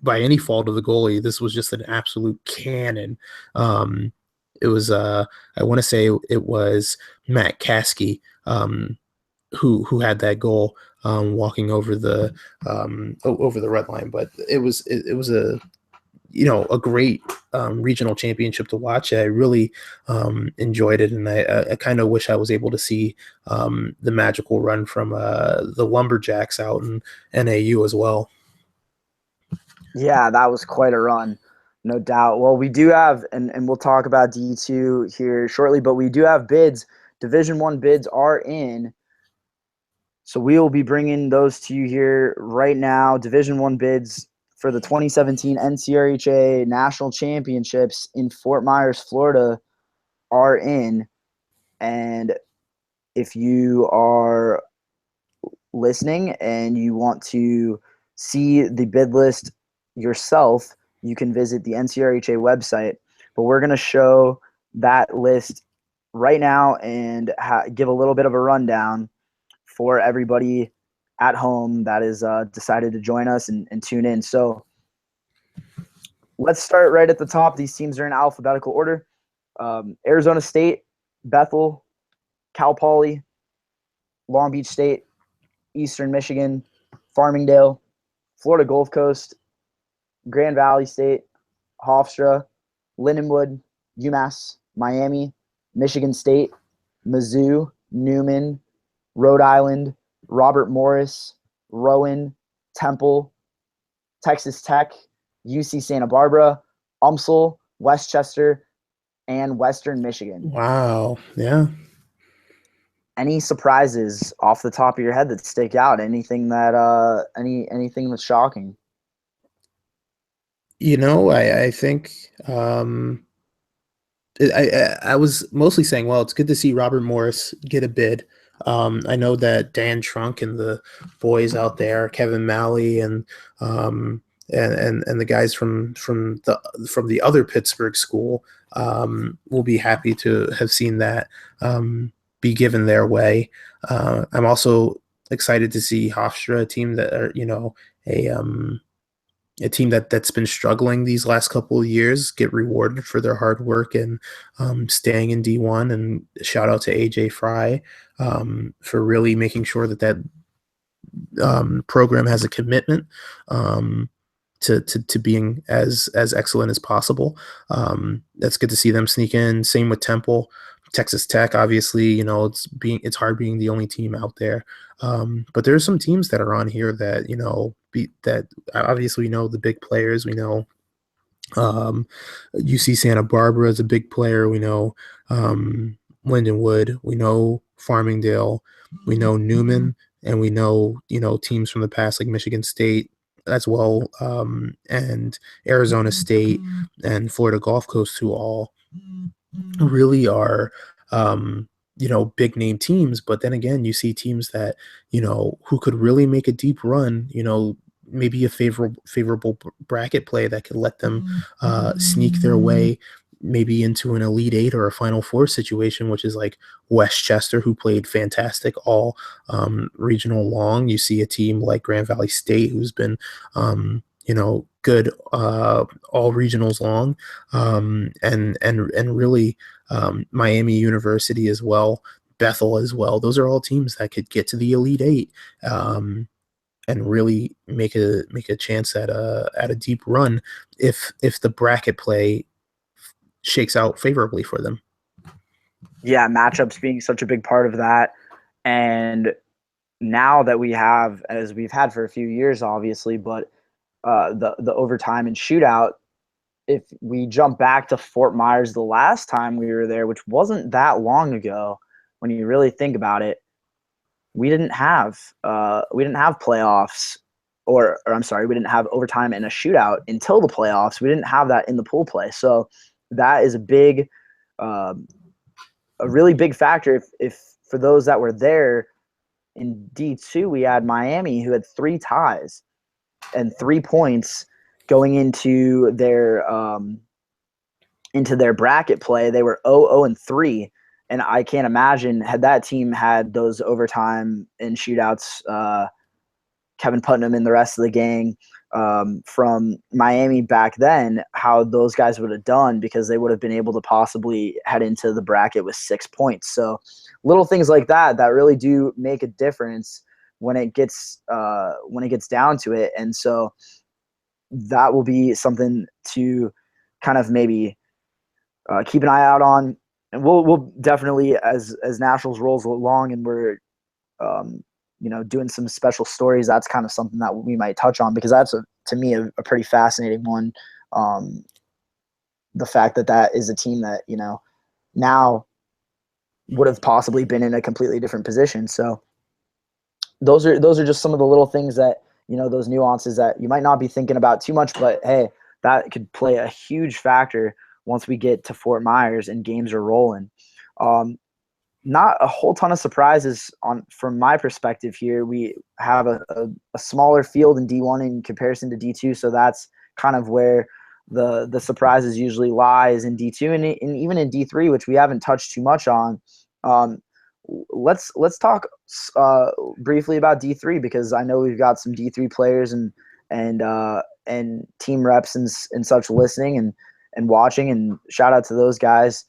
by any fault of the goalie. This was just an absolute cannon. It was I want to say it was Matt Caskey who had that goal, walking over over the red line, but it was a, you know, a great regional championship to watch. I really enjoyed it, and I kind of wish I was able to see the magical run from the Lumberjacks out in NAU as well. Yeah, that was quite a run, no doubt. Well, we do have, and we'll talk about D2 here shortly, but we do have bids. Division One bids are in, so we will be bringing those to you here right now. Division One bids for the 2017 NCRHA National Championships in Fort Myers, Florida, are in. And if you are listening and you want to see the bid list yourself, you can visit the NCRHA website. But we're going to show that list right now and give a little bit of a rundown for everybody at home that is decided to join us and tune in. So let's start right at the top. These teams are in alphabetical order. Arizona State, Bethel, Cal Poly, Long Beach State, Eastern Michigan, Farmingdale, Florida Gulf Coast, Grand Valley State, Hofstra, Lindenwood, UMass, Miami, Michigan State, Mizzou, Newman, Rhode Island, Robert Morris, Rowan, Temple, Texas Tech, UC Santa Barbara, UMSL, Westchester, and Western Michigan. Wow. Yeah. Any surprises off the top of your head that stick out? Anything that anything that's shocking? You know, I think I was mostly saying, well, it's good to see Robert Morris get a bid. I know that Dan Trunk and the boys out there, Kevin Malley and the guys from the other Pittsburgh school, will be happy to have seen that be given their way. I'm also excited to see Hofstra, a team that are, you know, a team that's been struggling these last couple of years, get rewarded for their hard work and staying in D1. And shout out to AJ Fry for really making sure that program has a commitment to being as excellent as possible. That's good to see them sneak in. Same with Temple. Texas Tech, obviously, you know, it's hard being the only team out there. But there's some teams that are on here that, you know, that obviously we know the big players. We know UC Santa Barbara is a big player. We know Lindenwood. We know Farmingdale. We know Newman, and we know, you know, teams from the past like Michigan State as well, and Arizona State and Florida Gulf Coast, who all really are you know, big name teams. But then again, you see teams that, you know, who could really make a deep run, you know, maybe a favorable bracket play that could let them sneak their way maybe into an Elite Eight or a Final Four situation, which is like Westchester, who played fantastic all regional long. You see a team like Grand Valley State, who's been you know, good all regionals long, and really Miami University as well, Bethel as well. Those are all teams that could get to the Elite Eight and really make a chance at a deep run if the bracket play shakes out favorably for them. Yeah, matchups being such a big part of that. And now that we have, as we've had for a few years, obviously, but the overtime and shootout, if we jump back to Fort Myers the last time we were there, which wasn't that long ago, when you really think about it, we didn't have playoffs, or I'm sorry, we didn't have overtime and a shootout until the playoffs. We didn't have that in the pool play, so that is a really big factor. If for those that were there in D2, we had Miami, who had 3 ties and 3 points going into their bracket play. They were 0-3, and I can't imagine, had that team had those overtime and shootouts, Kevin Putnam and the rest of the gang from Miami back then, how those guys would have done, because they would have been able to possibly head into the bracket with 6 points. So little things like that really do make a difference when it gets down to it. And so that will be something to kind of maybe keep an eye out on. And we'll definitely, as Nationals rolls along and we're doing some special stories, that's kind of something that we might touch on, because that's to me a pretty fascinating one. The fact that is a team that now would have possibly been in a completely different position. So those are just some of the little things that, those nuances that you might not be thinking about too much, but hey, that could play a huge factor once we get to Fort Myers and games are rolling. Not a whole ton of surprises from my perspective here. We have a smaller field in D1 in comparison to D2, so that's kind of where the surprises usually lies in D2 and even in D3, which we haven't touched too much on. Let's talk briefly about D3, because I know we've got some D3 players and team reps and such listening and watching, and shout out to those guys.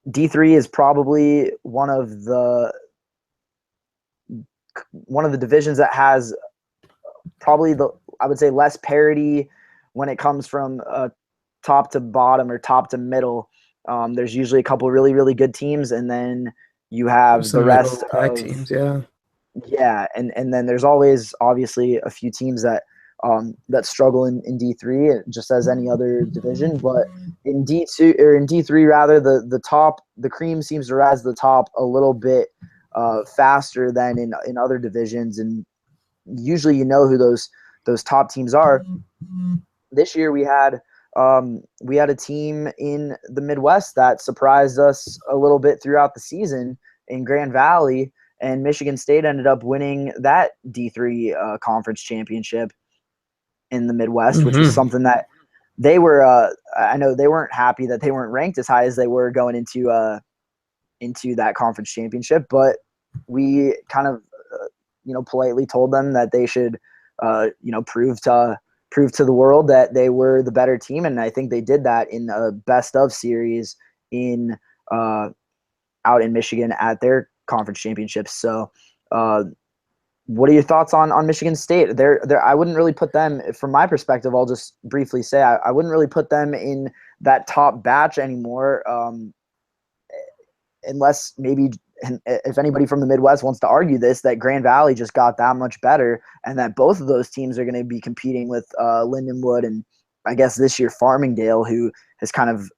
D3 is probably one of the divisions that has probably I would say less parity when it comes from top to bottom or top to middle. There's usually a couple really, really good teams, and then you have the rest of teams. Yeah. And then there's always obviously a few teams that struggle in D3, just as any other division. But in D2 or in D3 rather, the cream seems to rise to the top a little bit faster than in other divisions, and usually who those top teams are. This year we had a team in the Midwest that surprised us a little bit throughout the season in Grand Valley, and Michigan State ended up winning that D3 conference championship in the Midwest, which was something that they were. I know they weren't happy that they weren't ranked as high as they were going into that conference championship, but we kind of politely told them that they should prove to the world that they were the better team, and I think they did that in a best of series out in Michigan at their conference championships. So what are your thoughts on Michigan State? I wouldn't really put them, from my perspective, I'll just briefly say I wouldn't really put them in that top batch anymore, unless maybe, if anybody from the Midwest wants to argue this, that Grand Valley just got that much better, and that both of those teams are going to be competing with Lindenwood and I guess this year Farmingdale, who has kind of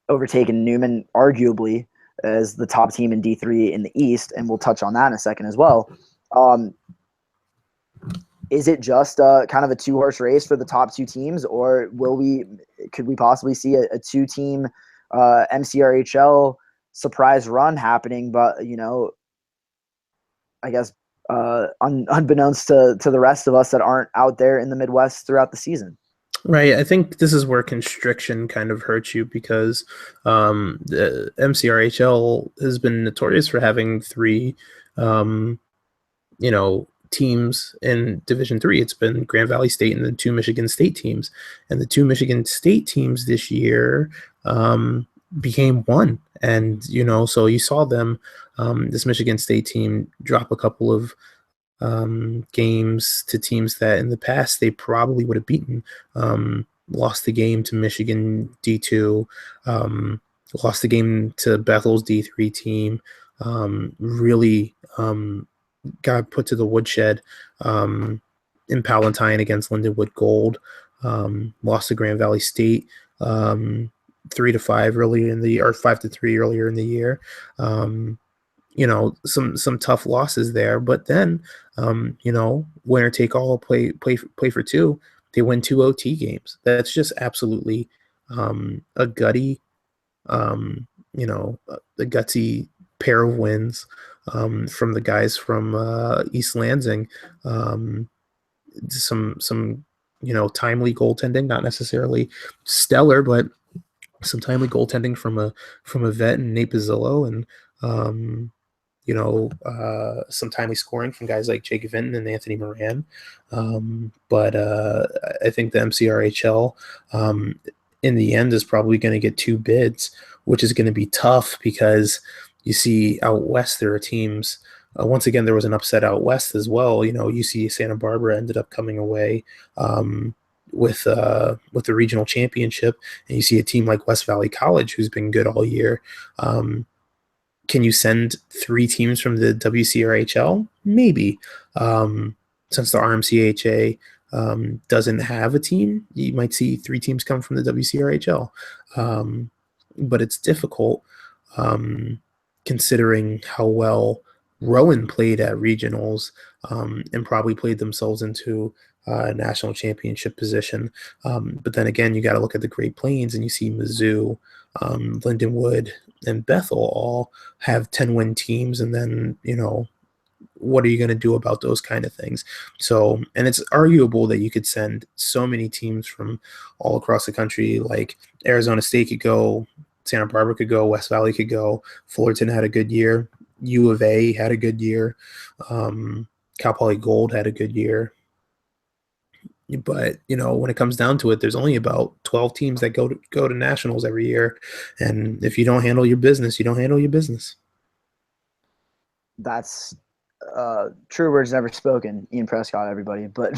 overtaken Newman arguably as the top team in D3 in the East, and we'll touch on that in a second as well. Is it just kind of a 2-horse race for the top 2 teams, or could we possibly see a 2-team NCRHL surprise run happening? But I guess unbeknownst to the rest of us that aren't out there in the Midwest throughout the season. Right. I think this is where constriction kind of hurts you, because the NCRHL has been notorious for having 3, teams in Division 3. It's been Grand Valley State and the 2 Michigan State teams. And the 2 Michigan State teams this year became 1. And, so you saw them, this Michigan State team, drop a couple of games to teams that in the past they probably would have beaten. Lost the game to Michigan D2, lost the game to Bethel's D3 team, really got put to the woodshed in Palatine against Lindenwood Gold, lost to Grand Valley State, 3-5 earlier in the year, or 5-3 earlier in the year. Some tough losses there, but then winner take all, play for two. They win 2 OT games. That's just absolutely a gutty, a gutsy pair of wins from the guys from East Lansing. Some timely goaltending, not necessarily stellar, but some timely goaltending from a vet and Nate Pizzillo, and some timely scoring from guys like Jake Vinton and Anthony Moran. But I think the MCRHL in the end is probably going to get 2 bids, which is going to be tough because you see out west there are teams. Once again, there was an upset out west as well. UC Santa Barbara ended up coming away with the regional championship, and you see a team like West Valley College who's been good all year. Can you send 3 teams from the WCRHL? Maybe. Since the RMCHA doesn't have a team, you might see 3 teams come from the WCRHL. But it's difficult considering how well Rowan played at regionals and probably played themselves into a national championship position. But then again, you got to look at the Great Plains and you see Mizzou, Lindenwood, and Bethel all have 10-win teams. And then, what are you going to do about those kind of things? So, and it's arguable that you could send so many teams from all across the country, like Arizona State could go, Santa Barbara could go, West Valley could go, Fullerton had a good year, U of A had a good year, Cal Poly Gold had a good year. But, when it comes down to it, there's only about 12 teams that go to nationals every year. And if you don't handle your business, you don't handle your business. That's true words never spoken, Ian Prescott, everybody. But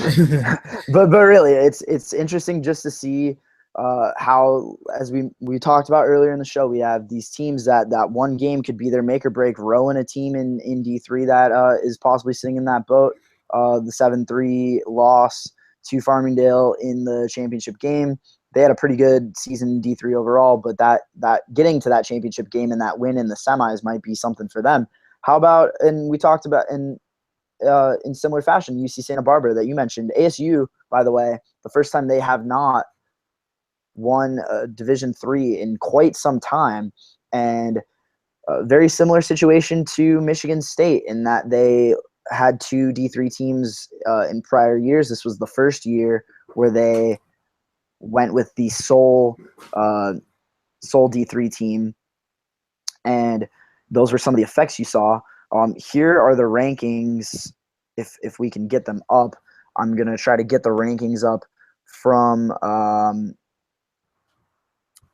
but really, it's interesting just to see how, as we talked about earlier in the show, we have these teams that one game could be their make or break. Rowan, a team in D3 that is possibly sitting in that boat. The 7-3 loss to Farmingdale in the championship game. They had a pretty good season in D3 overall, but that getting to that championship game and that win in the semis might be something for them. How about, and we talked about in similar fashion, UC Santa Barbara that you mentioned. ASU, by the way, the first time they have not won Division III in quite some time, and a very similar situation to Michigan State in that they had 2 D3 teams in prior years. This was the first year where they went with the sole D3 team, and those were some of the effects you saw. Here are the rankings. If we can get them up, I'm going to try to get the rankings up from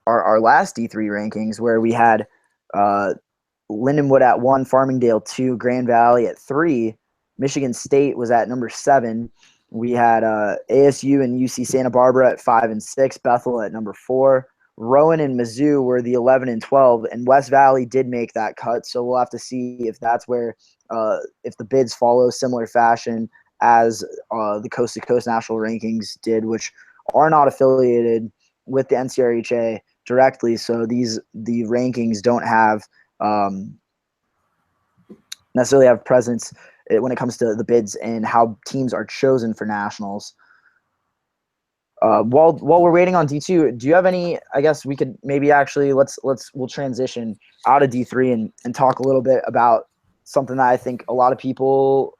our last D3 rankings, where we had Lindenwood at 1, Farmingdale 2, Grand Valley at 3, Michigan State was at number 7. We had ASU and UC Santa Barbara at 5 and 6, Bethel at number 4. Rowan and Mizzou were the 11 and 12, and West Valley did make that cut. So we'll have to see if that's where, if the bids follow similar fashion as the Coast to Coast National Rankings did, which are not affiliated with the NCRHA directly. So the rankings don't have necessarily have presence when it comes to the bids and how teams are chosen for nationals. While we're waiting on D2, do you have any? I guess we could maybe actually we'll transition out of D3 and talk a little bit about something that I think a lot of people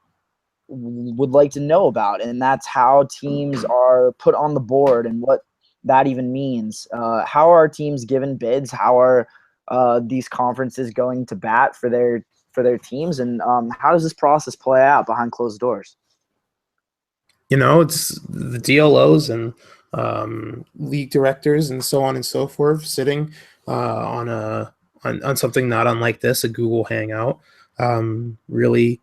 would like to know about, and that's how teams are put on the board and what that even means. How are teams given bids? How are these conferences going to bat for their teams, and how does this process play out behind closed doors? It's the DLOs and league directors and so on and so forth sitting on something not unlike this, a Google Hangout. Really,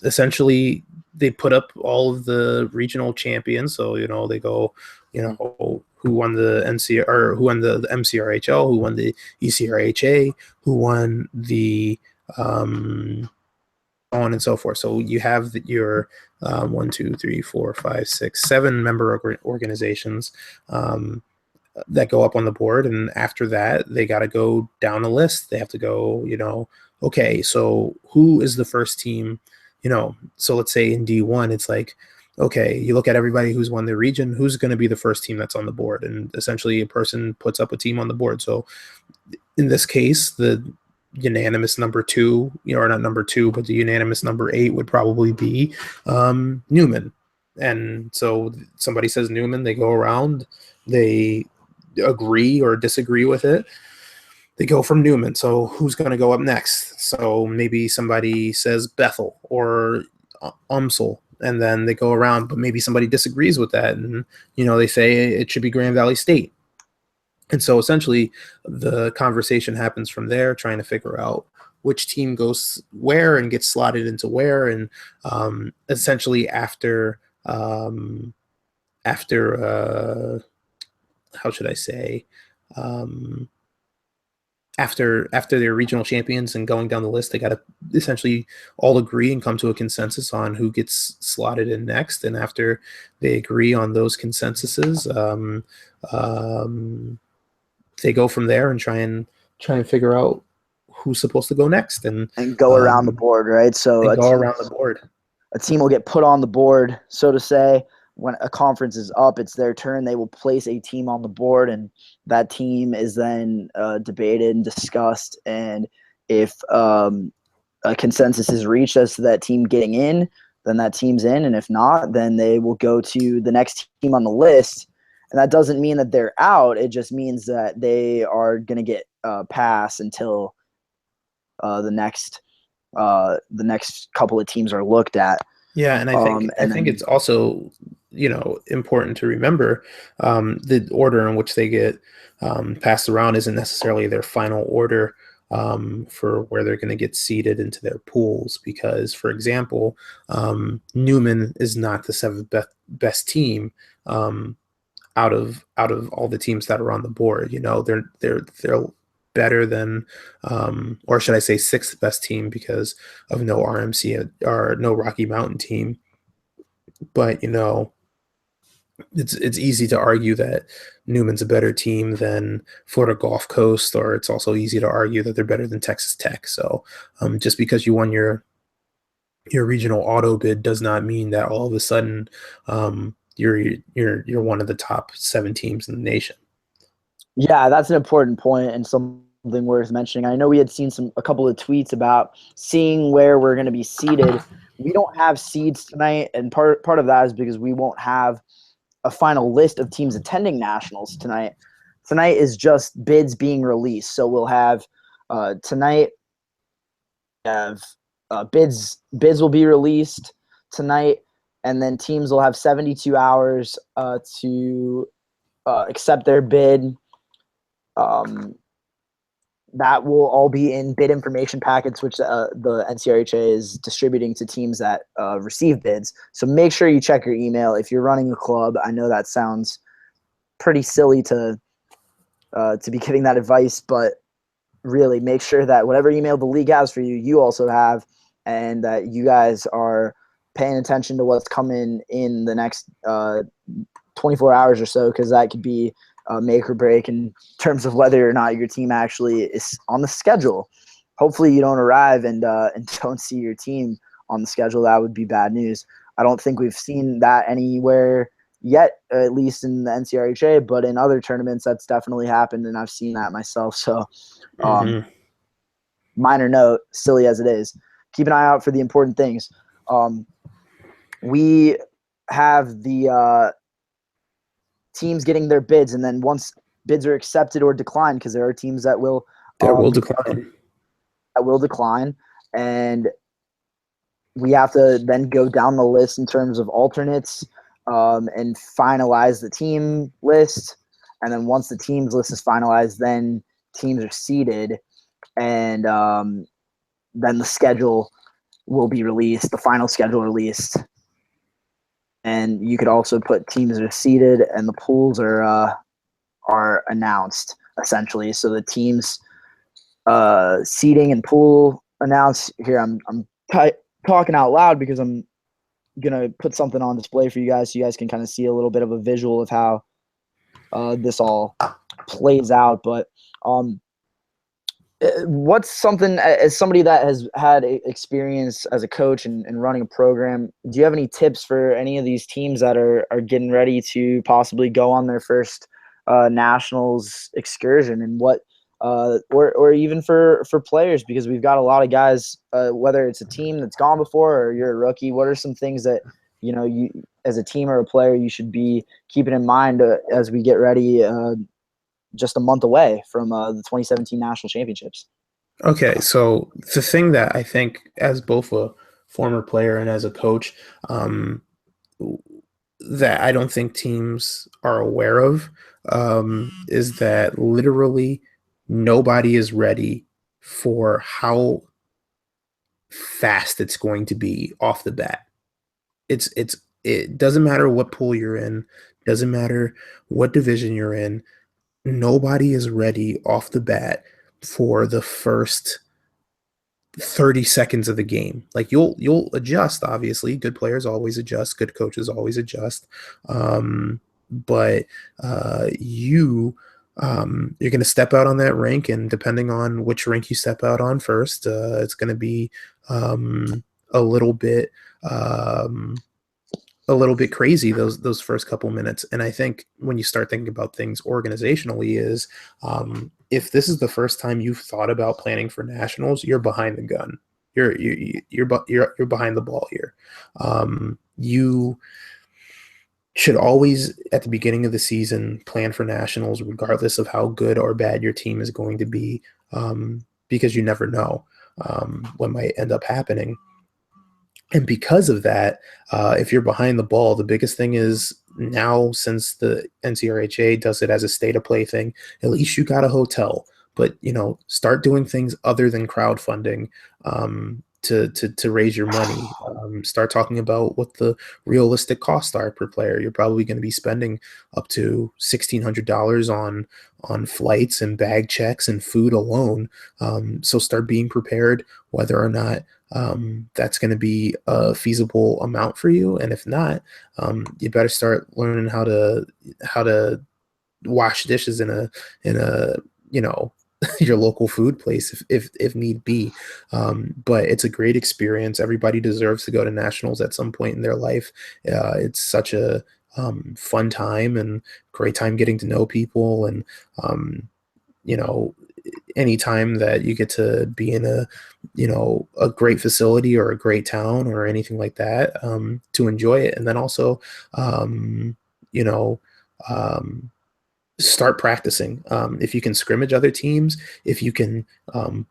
essentially, they put up all of the regional champions. So they go, who won the NCR or who won the MCRHL, who won the ECRHA, who won the on and so forth. So you have your 1, 2, 3, 4, 5, 6, 7 member organizations that go up on the board, and after that they got to go down a list. They have to go, okay, so who is the first team? So let's say in D1 it's like, okay, you look at everybody who's won their region, who's going to be the first team that's on the board, and essentially a person puts up a team on the board. So in this case, the unanimous number 2, or not number 2, but the unanimous number 8 would probably be Newman. And so somebody says Newman, they go around, they agree or disagree with it, they go from Newman. So who's going to go up next? So maybe somebody says Bethel or UMSL, and then they go around, but maybe somebody disagrees with that, and they say it should be Grand Valley State. And so essentially the conversation happens from there, trying to figure out which team goes where and gets slotted into where. And essentially after how should I say, after their regional champions and going down the list, they got to essentially all agree and come to a consensus on who gets slotted in next. And after they agree on those consensuses, they go from there and try and figure out who's supposed to go next and go around the board, right? So around the board. A team will get put on the board, so to say. When a conference is up, it's their turn. They will place a team on the board, and that team is then debated and discussed. And if a consensus is reached as to that team getting in, then that team's in. And if not, then they will go to the next team on the list. And that doesn't mean that they're out. It just means that they are going to get pass until the next couple of teams are looked at. Yeah, and I think it's also important to remember the order in which they get passed around isn't necessarily their final order for where they're going to get seeded into their pools. Because, for example, Newman is not the 7th best team out of all the teams that are on the board. They're better than, or should I say 6th best team because of no RMC or no Rocky Mountain team. But it's easy to argue that Newman's a better team than Florida Gulf Coast, or it's also easy to argue that they're better than Texas Tech. So just because you won your regional auto bid does not mean that all of a sudden you're one of the top 7 teams in the nation. Yeah, that's an important point and something worth mentioning. I know we had seen a couple of tweets about seeing where we're going to be seated. We don't have seeds tonight, and part of that is because we won't have a final list of teams attending nationals tonight. Tonight is just bids being released. So we'll have tonight bids will be released tonight, and then teams will have 72 hours to accept their bid. That will all be in bid information packets, which the NCRHA is distributing to teams that receive bids. So make sure you check your email if you're running a club. I know that sounds pretty silly to be giving that advice, but really make sure that whatever email the league has for you, you also have, and that you guys are paying attention to what's coming in the next 24 hours or so, because that could be make or break in terms of whether or not your team actually is on the schedule. Hopefully you don't arrive and don't see your team on the schedule. That would be bad news. I don't think we've seen that anywhere yet, at least in the NCRHA, but in other tournaments that's definitely happened, and I've seen that myself. So minor note, silly as it is, keep an eye out for the important things. We have the teams getting their bids, and then once bids are accepted or declined, because there are teams that will decline, and we have to then go down the list in terms of alternates and finalize the team list. And then once the teams list is finalized, then teams are seeded, and then the schedule will be released, the final schedule released. And you could also put teams that are seeded, and the pools are announced essentially. So the teams seeding and pool announced here. I'm talking out loud because I'm gonna put something on display for you guys, so you guys can kind of see a little bit of a visual of how this all plays out. But what's something, as somebody that has had experience as a coach and running a program, do you have any tips for any of these teams that are getting ready to possibly go on their first nationals excursion, and what or even for players, because we've got a lot of guys, whether it's a team that's gone before or you're a rookie, what are some things that you as a team or a player you should be keeping in mind as we get ready just a month away from the 2017 National Championships? Okay, so the thing that I think, as both a former player and as a coach, that I don't think teams are aware of, is that literally nobody is ready for how fast it's going to be off the bat. It doesn't matter what pool you're in, doesn't matter what division you're in. Nobody is ready off the bat for the first 30 seconds of the game. Like you'll adjust, obviously. Good players always adjust, good coaches always adjust. But you're going to step out on that rink, and depending on which rink you step out on first, it's going to be a little bit crazy those first couple minutes. And I think when you start thinking about things organizationally is, if this is the first time you've thought about planning for nationals, you're behind the gun. You're behind the ball here. You should always, at the beginning of the season, plan for nationals, regardless of how good or bad your team is going to be, because you never know what might end up happening. And because of that, if you're behind the ball, the biggest thing is now, since the NCRHA does it as a state of play thing, at least you got a hotel. But start doing things other than crowdfunding to raise your money. Start talking about what the realistic costs are per player. You're probably going to be spending up to $1,600 on flights and bag checks and food alone. So start being prepared whether or not that's going to be a feasible amount for you. And if not, you better start learning how to wash dishes in a your local food place if need be. But it's a great experience. Everybody deserves to go to nationals at some point in their life. It's such a fun time and great time getting to know people, and any time that you get to be in a great facility or a great town or anything like that, to enjoy it. And then also you know start practicing. If you can scrimmage other teams, if you can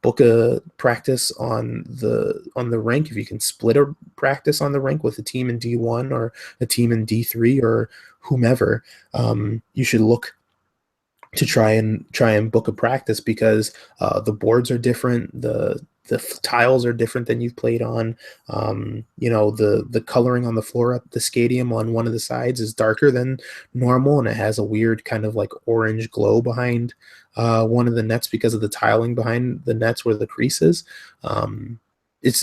book a practice on the rink, if you can split a practice on the rink with a team in D1 or a team in D3 or whomever, you should look to try and book a practice, because the boards are different, the tiles are different than you've played on. The coloring on the floor at the stadium on one of the sides is darker than normal, and it has a weird kind of like orange glow behind one of the nets because of the tiling behind the nets where the crease is. And the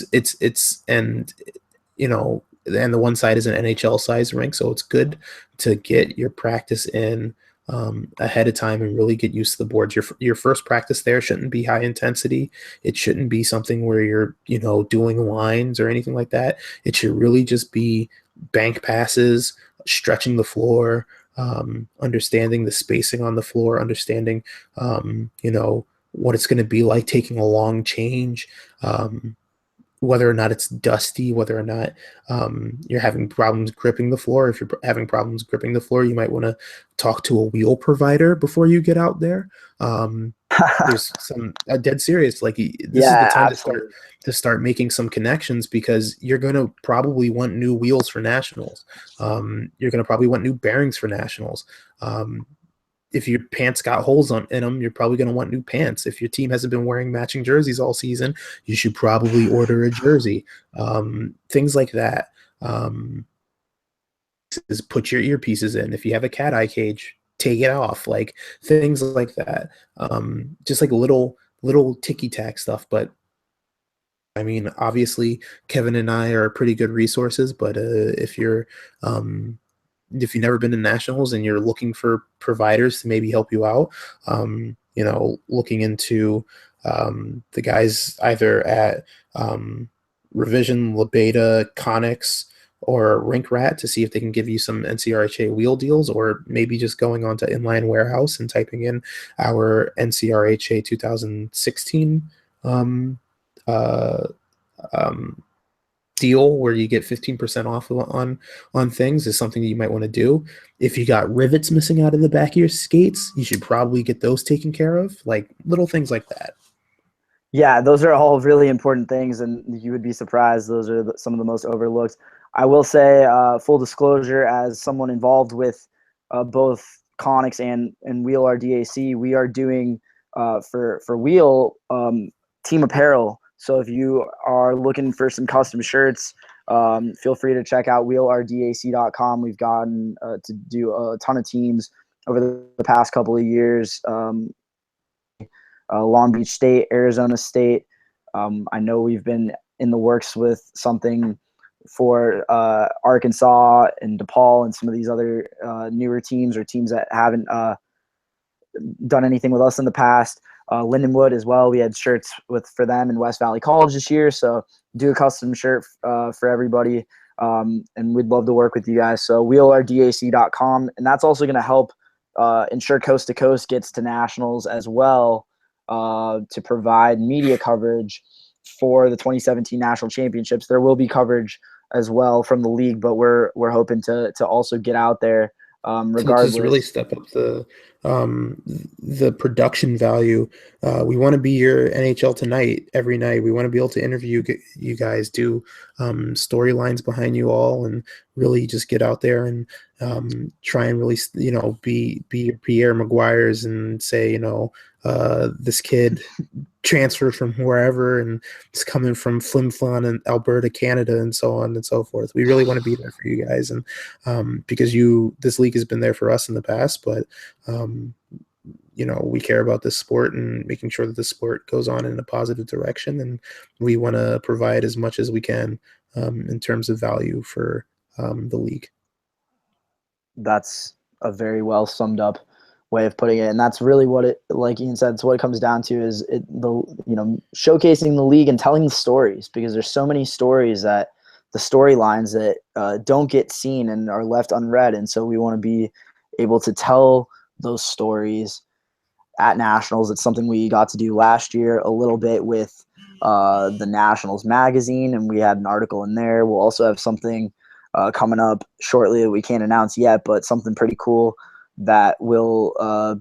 one side is an NHL size rink, so it's good to get your practice in ahead of time and really get used to the boards. Your first practice there shouldn't be high intensity. It shouldn't be something where you're doing lines or anything like that. It should really just be bank passes, stretching the floor, understanding the spacing on the floor, understanding what it's going to be like taking a long change, whether or not it's dusty, whether or not you're having problems gripping the floor. If you're having problems gripping the floor, you might want to talk to a wheel provider before you get out there. There's some dead serious, like this is the time absolutely. to start making some connections, because you're going to probably want new wheels for nationals. You're going to probably want new bearings for nationals. If your pants got holes in them, you're probably going to want new pants. If your team hasn't been wearing matching jerseys all season, you should probably order a jersey. Things like that. Is put your earpieces in. If you have a cat eye cage, take it off. Like things like that. Just like little ticky tack stuff. But I mean, obviously, Kevin and I are pretty good resources. But if you're if you've never been to nationals and you're looking for providers to maybe help you out, looking into the guys either at Revision, LaBeta, Connex, or Rink Rat to see if they can give you some NCRHA wheel deals, or maybe just going on to Inline Warehouse and typing in our NCRHA 2016 deal where you get 15% off on things is something that you might want to do. If you got rivets missing out of the back of your skates, you should probably get those taken care of, like little things like that. Yeah, those are all really important things, and you would be surprised. Those are some of the most overlooked. I will say, full disclosure, as someone involved with both Connex and Wheel RDAC, we are doing for Wheel team apparel. So if you are looking for some custom shirts, feel free to check out wheelrdac.com. We've gotten to do a ton of teams over the past couple of years. Long Beach State, Arizona State. I know we've been in the works with something for Arkansas and DePaul and some of these other newer teams or teams that haven't done anything with us in the past. Lindenwood as well. We had shirts for them in West Valley College this year. So do a custom shirt for everybody. And we'd love to work with you guys. So wheelrdac.com. And that's also going to help ensure Coast to Coast gets to nationals as well, to provide media coverage for the 2017 National Championships. There will be coverage as well from the league, but we're hoping to also get out there regardless. To just really step up the production value. We want to be your NHL Tonight every night. We want to be able to interview you guys, do storylines behind you all, and really just get out there and try and really, be your Pierre Maguires and say, this kid transferred from wherever and it's coming from Flim Flam and Alberta, Canada, and so on and so forth. We really want to be there for you guys, and because this league has been there for us in the past, but we care about this sport and making sure that the sport goes on in a positive direction, and we want to provide as much as we can in terms of value for the league. That's a very well summed up way of putting it, and that's really what it, like Ian said, it's what it comes down to, is showcasing the league and telling the stories, because there's so many stories, that the storylines that don't get seen and are left unread, and so we want to be able to tell those stories at nationals. It's something we got to do last year a little bit with the Nationals magazine, and we had an article in there. We'll also have something coming up shortly that we can't announce yet, but something pretty cool that will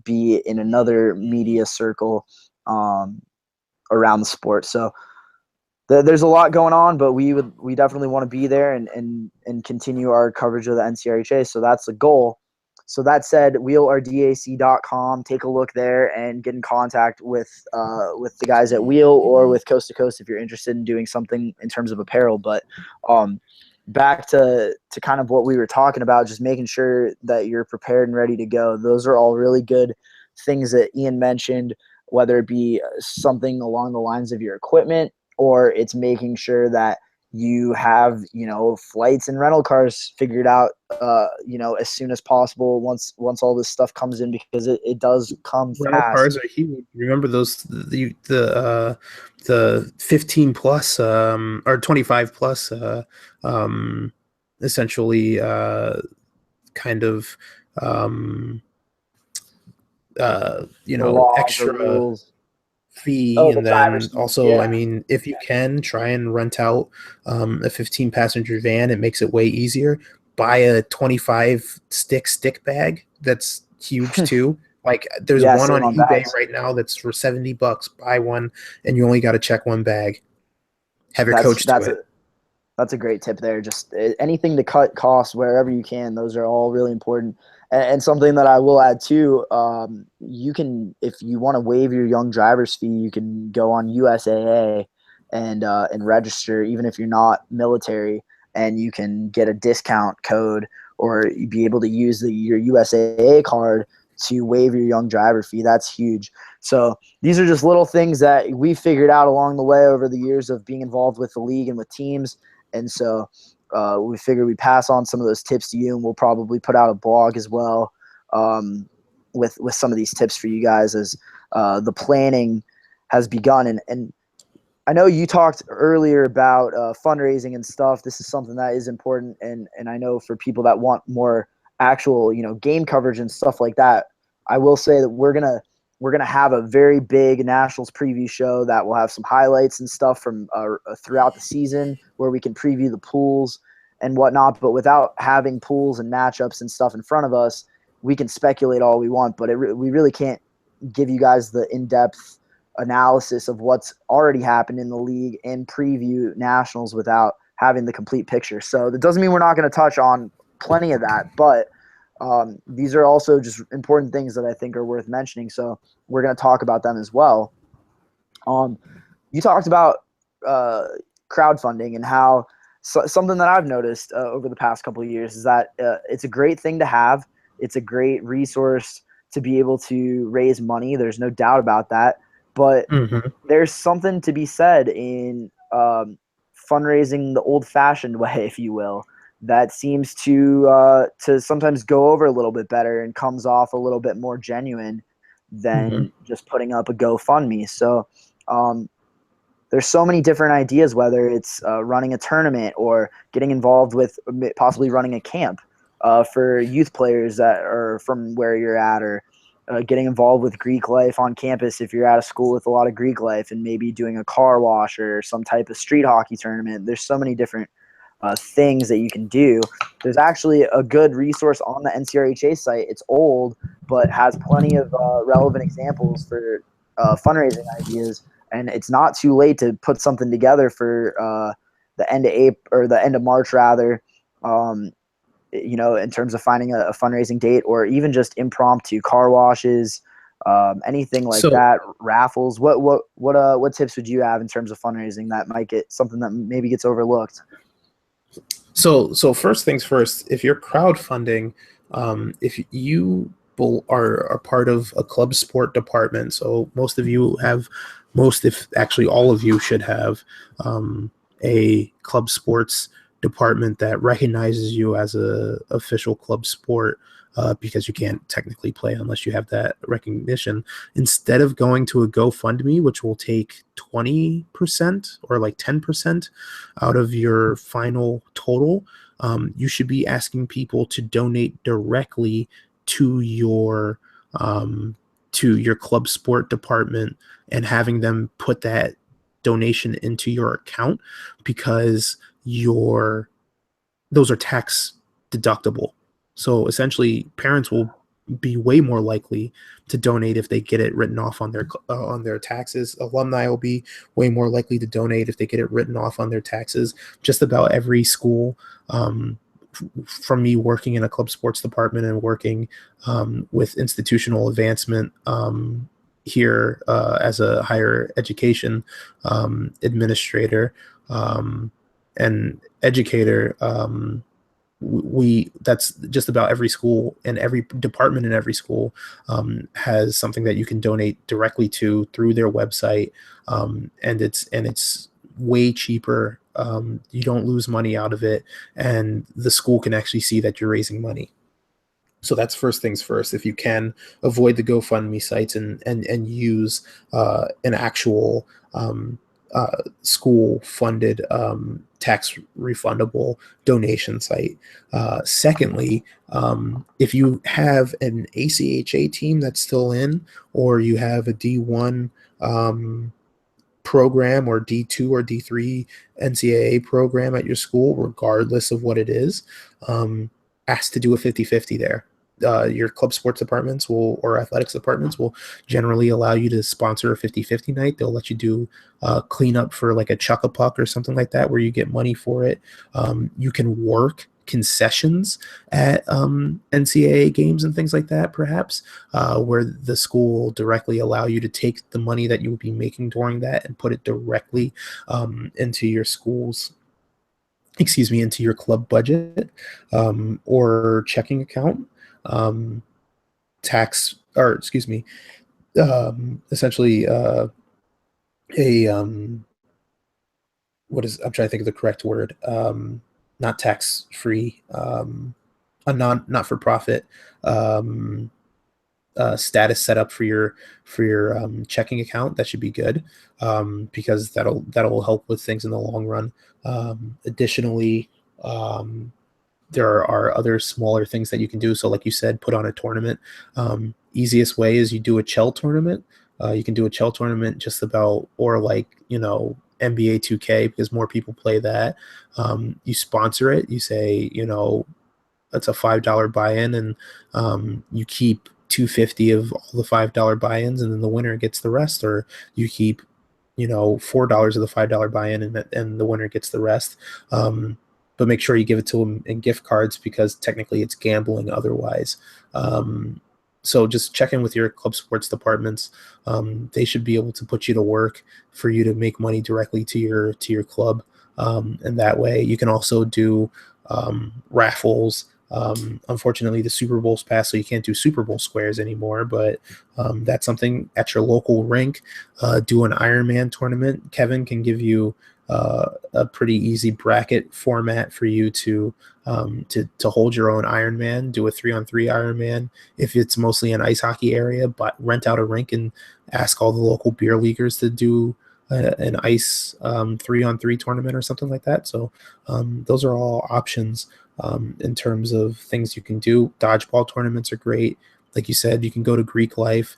be in another media circle around the sport. So there's a lot going on, but we definitely want to be there and continue our coverage of the NCRHA. So that's the goal. So that said, wheelrdac.com, take a look there and get in contact with the guys at Wheel or with Coast to Coast if you're interested in doing something in terms of apparel. But back to kind of what we were talking about, just making sure that you're prepared and ready to go. Those are all really good things that Ian mentioned, whether it be something along the lines of your equipment, or it's making sure that you have, flights and rental cars figured out, as soon as possible once all this stuff comes in, because it does come rental fast. Cars are huge. Remember those, the 15 plus or 25 plus essentially kind of extra fee. And then also, yeah. I mean, if you can try and rent out a 15 passenger van, it makes it way easier. Buy a 25 stick bag. That's huge too. Like there's one on eBay bags right now that's for $70. Buy one and you only got to check one bag. Have your coach do it. That's a great tip there. Just anything to cut costs wherever you can. Those are all really important. And something that I will add too, you can, if you want to waive your young driver's fee, you can go on USAA and register, even if you're not military, and you can get a discount code or be able to use your USAA card to waive your young driver fee. That's huge. So these are just little things that we figured out along the way over the years of being involved with the league and with teams. And so we figured we'd pass on some of those tips to you, and we'll probably put out a blog as well with some of these tips for you guys as the planning has begun. And I know you talked earlier about fundraising and stuff. This is something that is important, and I know for people that want more actual, game coverage and stuff like that, I will say that we're gonna have a very big Nationals preview show that will have some highlights and stuff from throughout the season where we can preview the pools and whatnot. But without having pools and matchups and stuff in front of us, we can speculate all we want, but we really can't give you guys the in-depth analysis of what's already happened in the league and preview Nationals without having the complete picture. So that doesn't mean we're not going to touch on plenty of that, but these are also just important things that I think are worth mentioning. So we're going to talk about them as well. You talked about crowdfunding and how something that I've noticed over the past couple of years is that it's a great thing to have. It's a great resource to be able to raise money. There's no doubt about that. But there's something to be said in fundraising the old-fashioned way, if you will, that seems to sometimes go over a little bit better and comes off a little bit more genuine than just putting up a GoFundMe. So there's so many different ideas, whether it's running a tournament or getting involved with possibly running a camp for youth players that are from where you're at, or getting involved with Greek life on campus if you're at a school with a lot of Greek life, and maybe doing a car wash or some type of street hockey tournament. There's so many different things that you can do. There's actually a good resource on the NCRHA site. It's old, but has plenty of relevant examples for fundraising ideas. And it's not too late to put something together for the end of April, or the end of March rather. In terms of finding a fundraising date, or even just impromptu car washes, anything like that, raffles. What tips would you have in terms of fundraising that might get something that maybe gets overlooked? So first things first, if you're crowdfunding, if you are part of a club sport department, so if actually all of you should have a club sports department that recognizes you as a official club sport, because you can't technically play unless you have that recognition. Instead of going to a GoFundMe, which will take 20% or like 10% out of your final total, you should be asking people to donate directly to your club sport department and having them put that donation into your account, because those are tax deductible. So essentially, parents will be way more likely to donate if they get it written off on their taxes. Alumni will be way more likely to donate if they get it written off on their taxes. Just about every school, from me working in a club sports department and working with institutional advancement here as a higher education administrator and educator, that's just about every school, and every department in every school has something that you can donate directly to through their website, and it's way cheaper. You don't lose money out of it, and the school can actually see that you're raising money. So that's first things first. If you can, avoid the GoFundMe sites and use an actual school-funded tax refundable donation site. Secondly, if you have an ACHA team that's still in, or you have a D1 program, or D2 or D3 NCAA program at your school, regardless of what it is, ask to do a 50-50 there. Your club sports departments or athletics departments will generally allow you to sponsor a 50-50 night. They'll let you do cleanup for like a chuck-a-puck or something like that, where you get money for it. You can work concessions at NCAA games and things like that, perhaps, where the school will directly allow you to take the money that you would be making during that and put it directly into your into your club budget or checking account. Essentially I'm trying to think of the correct word. not tax-free, a not-for-profit status set up for your checking account. That should be good, because that'll help with things in the long run. Additionally, there are other smaller things that you can do. So like you said, put on a tournament. Easiest way is you do a Chell tournament. You can do a Chell tournament just about, or like, NBA 2K, because more people play that. You sponsor it. You say, it's a $5 buy-in, and you keep $250 of all the $5 buy-ins, and then the winner gets the rest. Or you keep, $4 of the $5 buy-in, and the winner gets the rest. But make sure you give it to them in gift cards, because technically it's gambling otherwise. So just check in with your club sports departments. They should be able to put you to work for you to make money directly to your club. And that way you can also do raffles. Unfortunately, the Super Bowl's passed, so you can't do Super Bowl squares anymore, but that's something at your local rink. Do an Ironman tournament. Kevin can give you a pretty easy bracket format for you to hold your own Ironman. Do a 3-on-3 Ironman if it's mostly an ice hockey area, but rent out a rink and ask all the local beer leaguers to do an ice 3-on-3 tournament or something like that. So those are all options in terms of things you can do. Dodgeball tournaments are great. Like you said, you can go to Greek Life.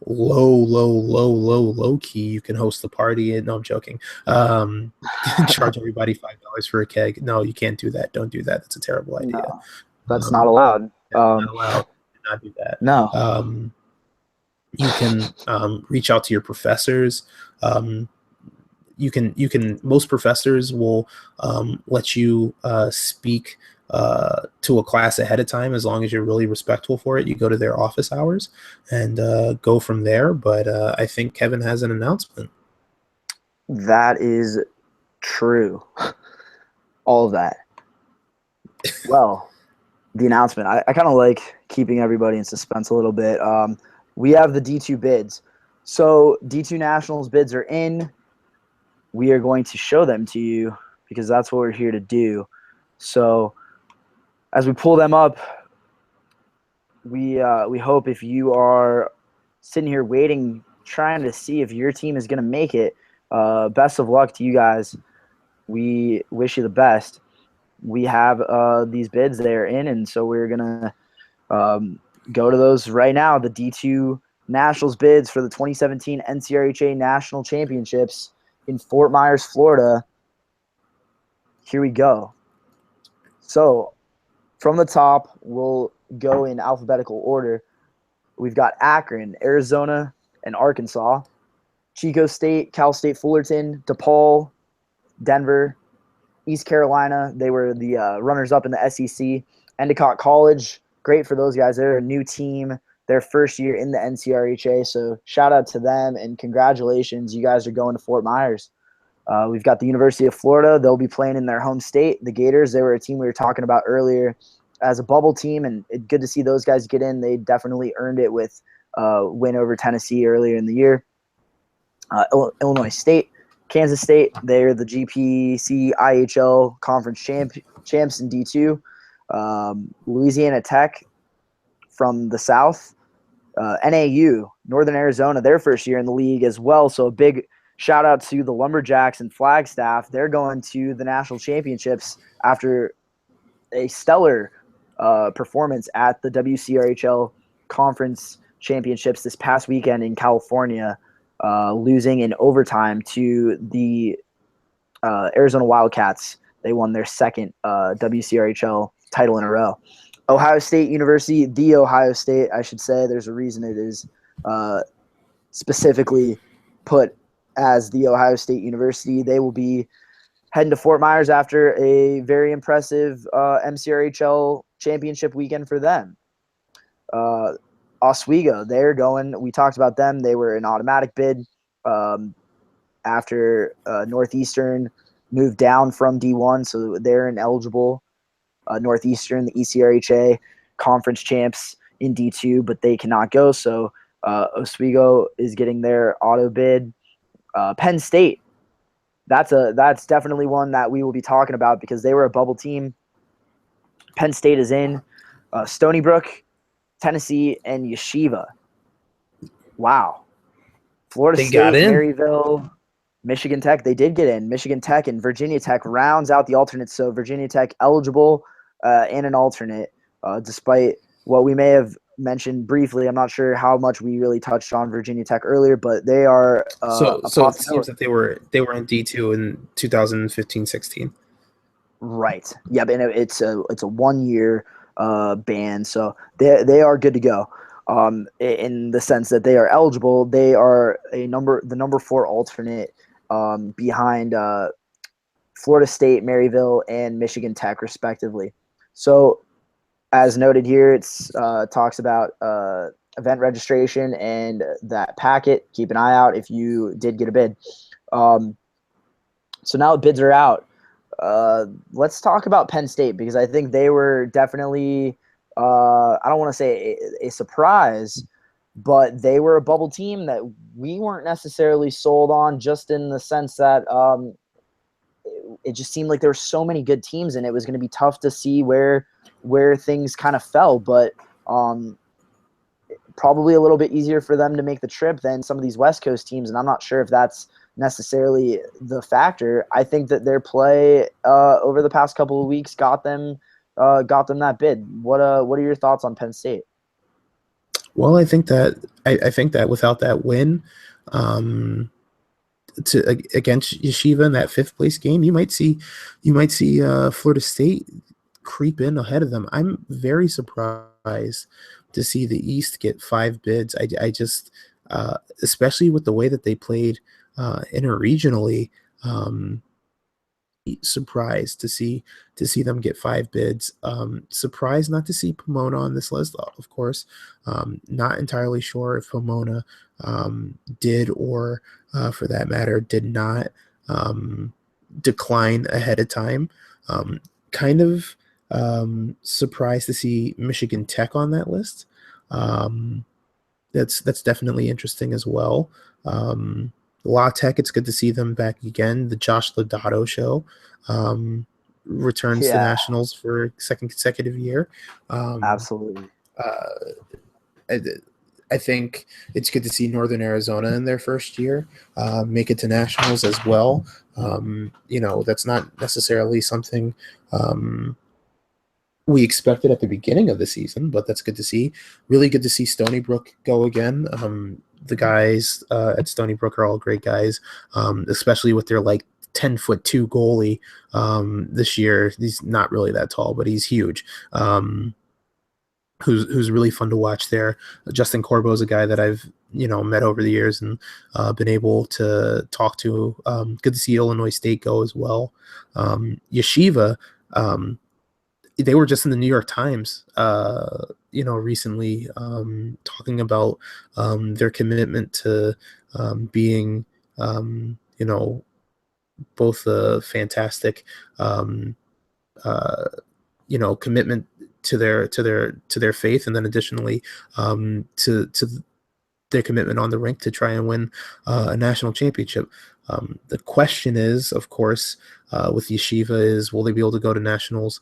Low key, you can host a party. No, I'm joking. Charge everybody $5 for a keg. No, you can't do that. Don't do that. That's a terrible idea. No, that's not allowed. Not allowed. Do not do that. No. You can reach out to your professors. You can. Most professors will let you speak to a class ahead of time, as long as you're really respectful for it. You go to their office hours and go from there. But I think Kevin has an announcement. That is true. All of that. Well, the announcement. I kind of like keeping everybody in suspense a little bit. We have the D2 bids. So D2 Nationals bids are in. We are going to show them to you, because that's what we're here to do. So as we pull them up, we hope, if you are sitting here waiting, trying to see if your team is going to make it, best of luck to you guys. We wish you the best. We have these bids there in, and so we're going to go to those right now. The D2 Nationals bids for the 2017 NCRHA National Championships in Fort Myers, Florida. Here we go. So from the top, we'll go in alphabetical order. We've got Akron, Arizona, and Arkansas. Chico State, Cal State Fullerton, DePaul, Denver, East Carolina. They were the runners-up in the SEC. Endicott College, great for those guys. They're a new team, their first year in the NCRHA. So shout out to them and congratulations. You guys are going to Fort Myers. We've got the University of Florida. They'll be playing in their home state. The Gators, they were a team we were talking about earlier as a bubble team, and it's good to see those guys get in. They definitely earned it with win over Tennessee earlier in the year. Illinois State, Kansas State, they're the GPC IHL Conference champs in D2. Louisiana Tech from the South. NAU, Northern Arizona, their first year in the league as well. So a big shout out to the Lumberjacks and Flagstaff. They're going to the national championships after a stellar performance at the WCRHL Conference Championships this past weekend in California, losing in overtime to the Arizona Wildcats. They won their second WCRHL title in a row. Ohio State University, the Ohio State, I should say. There's a reason it is specifically put as the Ohio State University. They will be heading to Fort Myers after a very impressive NCRHL championship weekend for them. Oswego, they're going. We talked about them. They were an automatic bid after Northeastern moved down from D1, so they're ineligible. Northeastern, the ECRHA conference champs in D2, but they cannot go. So Oswego is getting their auto bid. Penn State, that's definitely one that we will be talking about because they were a bubble team. Penn State is in. Stony Brook, Tennessee, and Yeshiva. Wow. Florida They got State, in. Maryville, Michigan Tech, they did get in. Michigan Tech and Virginia Tech rounds out the alternates. So Virginia Tech eligible and an alternate, despite what we may have mentioned briefly. I'm not sure how much we really touched on Virginia Tech earlier, but they are So a it seems possibility. that they were in D2 in 2015-16. Right. Yeah, but it's a 1 year ban, so they are good to go. In the sense that they are eligible, they are the number 4 alternate behind Florida State, Maryville, and Michigan Tech, respectively. So, as noted here, it's talks about event registration and that packet. Keep an eye out if you did get a bid. So now the bids are out. Let's talk about Penn State because I think they were definitely, I don't want to say a surprise, but they were a bubble team that we weren't necessarily sold on, just in the sense that it just seemed like there were so many good teams and it was going to be tough to see where things kind of fell. But probably a little bit easier for them to make the trip than some of these West Coast teams, and I'm not sure if that's necessarily the factor. I think that their play over the past couple of weeks got them that bid. What are your thoughts on Penn State? Well, I think that without that win, against Yeshiva in that 5th place game, you might see Florida State creep in ahead of them. I'm very surprised to see the East get 5 bids. I just, especially with the way that they played interregionally, surprised to see them get 5 bids. Surprised not to see Pomona on this list, of course. Not entirely sure if Pomona did or, for that matter, did not decline ahead of time. Kind of surprised to see Michigan Tech on that list. That's definitely interesting as well. La Tech, it's good to see them back again. The Josh Lodato show returns to Yeah, nationals for a 2nd consecutive year. absolutely. I, I think it's good to see Northern Arizona in their first year make it to nationals as well. That's not necessarily something we expected at the beginning of the season, but that's good to see. Really good to see Stony Brook go again. The guys at Stony Brook are all great guys, especially with their 10'2" goalie this year. He's not really that tall, but he's huge. Who's really fun to watch there. Justin Corbo is a guy that I've met over the years and been able to talk to. Good to see Illinois State go as well. Yeshiva. They were just in the New York Times, recently, talking about their commitment to being, both a fantastic, commitment to their faith, and then additionally to their commitment on the rink to try and win a national championship. The question is, of course, with Yeshiva is, will they be able to go to nationals,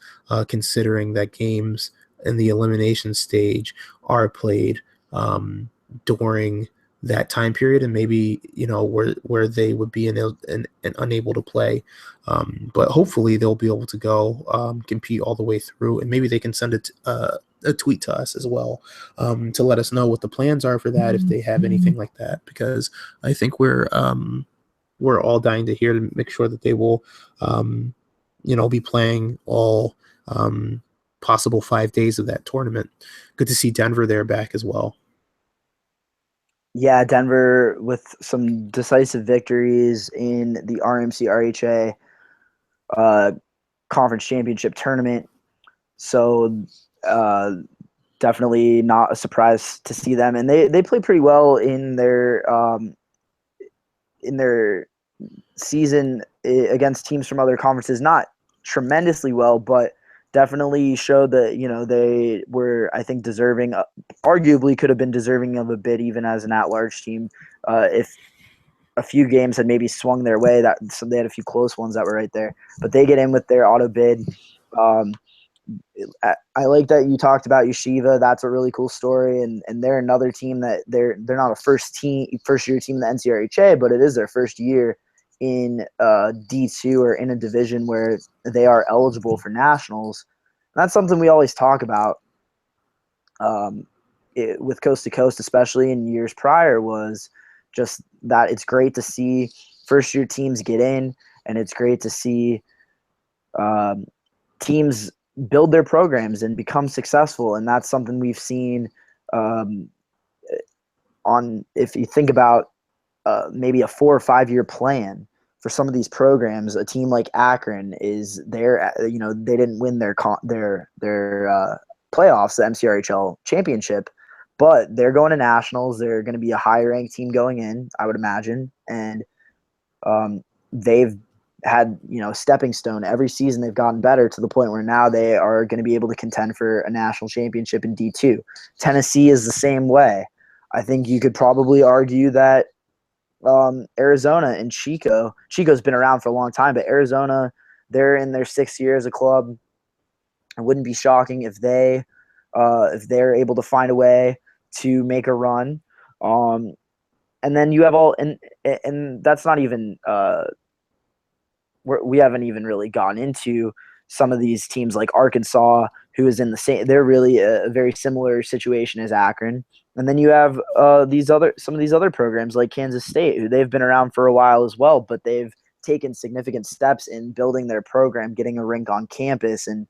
considering that games in the elimination stage are played during that time period, and maybe where they would be and unable to play. But hopefully they'll be able to go compete all the way through, and maybe they can send a tweet to us as well, to let us know what the plans are for that, if they have anything like that, because I think we're all dying to hear, to make sure that they will be playing all possible 5 days of that tournament. Good to see Denver there back as well. Yeah, Denver with some decisive victories in the NCRHA conference championship tournament. So definitely not a surprise to see them, and they play pretty well in their season against teams from other conferences. Not tremendously well, but definitely showed that they were, I think, deserving. Arguably, could have been deserving of a bid even as an at-large team, if a few games had maybe swung their way. So they had a few close ones that were right there, but they get in with their auto bid. I like that you talked about Yeshiva. That's a really cool story, and they're another team that they're not a first year team in the NCRHA, but it is their first year in D2 or in a division where they are eligible for nationals. And that's something we always talk about with Coast to Coast, especially in years prior, was just that it's great to see first year teams get in, and it's great to see teams build their programs and become successful. And that's something we've seen if you think about maybe a 4 or 5 year plan for some of these programs. A team like Akron is there, they didn't win their playoffs, the NCRHL championship, but they're going to nationals. They're going to be a high ranked team going in, I would imagine. And they've had, stepping stone every season. They've gotten better to the point where now they are going to be able to contend for a national championship in D2. Tennessee is the same way. I think you could probably argue that Arizona and Chico's been around for a long time, but Arizona, they're in their 6th year as a club. It wouldn't be shocking if they're able to find a way to make a run. And then you have and that's not even we haven't even really gone into some of these teams like Arkansas, who is in the same. They're really a very similar situation as Akron. And then you have some of these other programs like Kansas State, who they've been around for a while as well, but they've taken significant steps in building their program, getting a rink on campus, and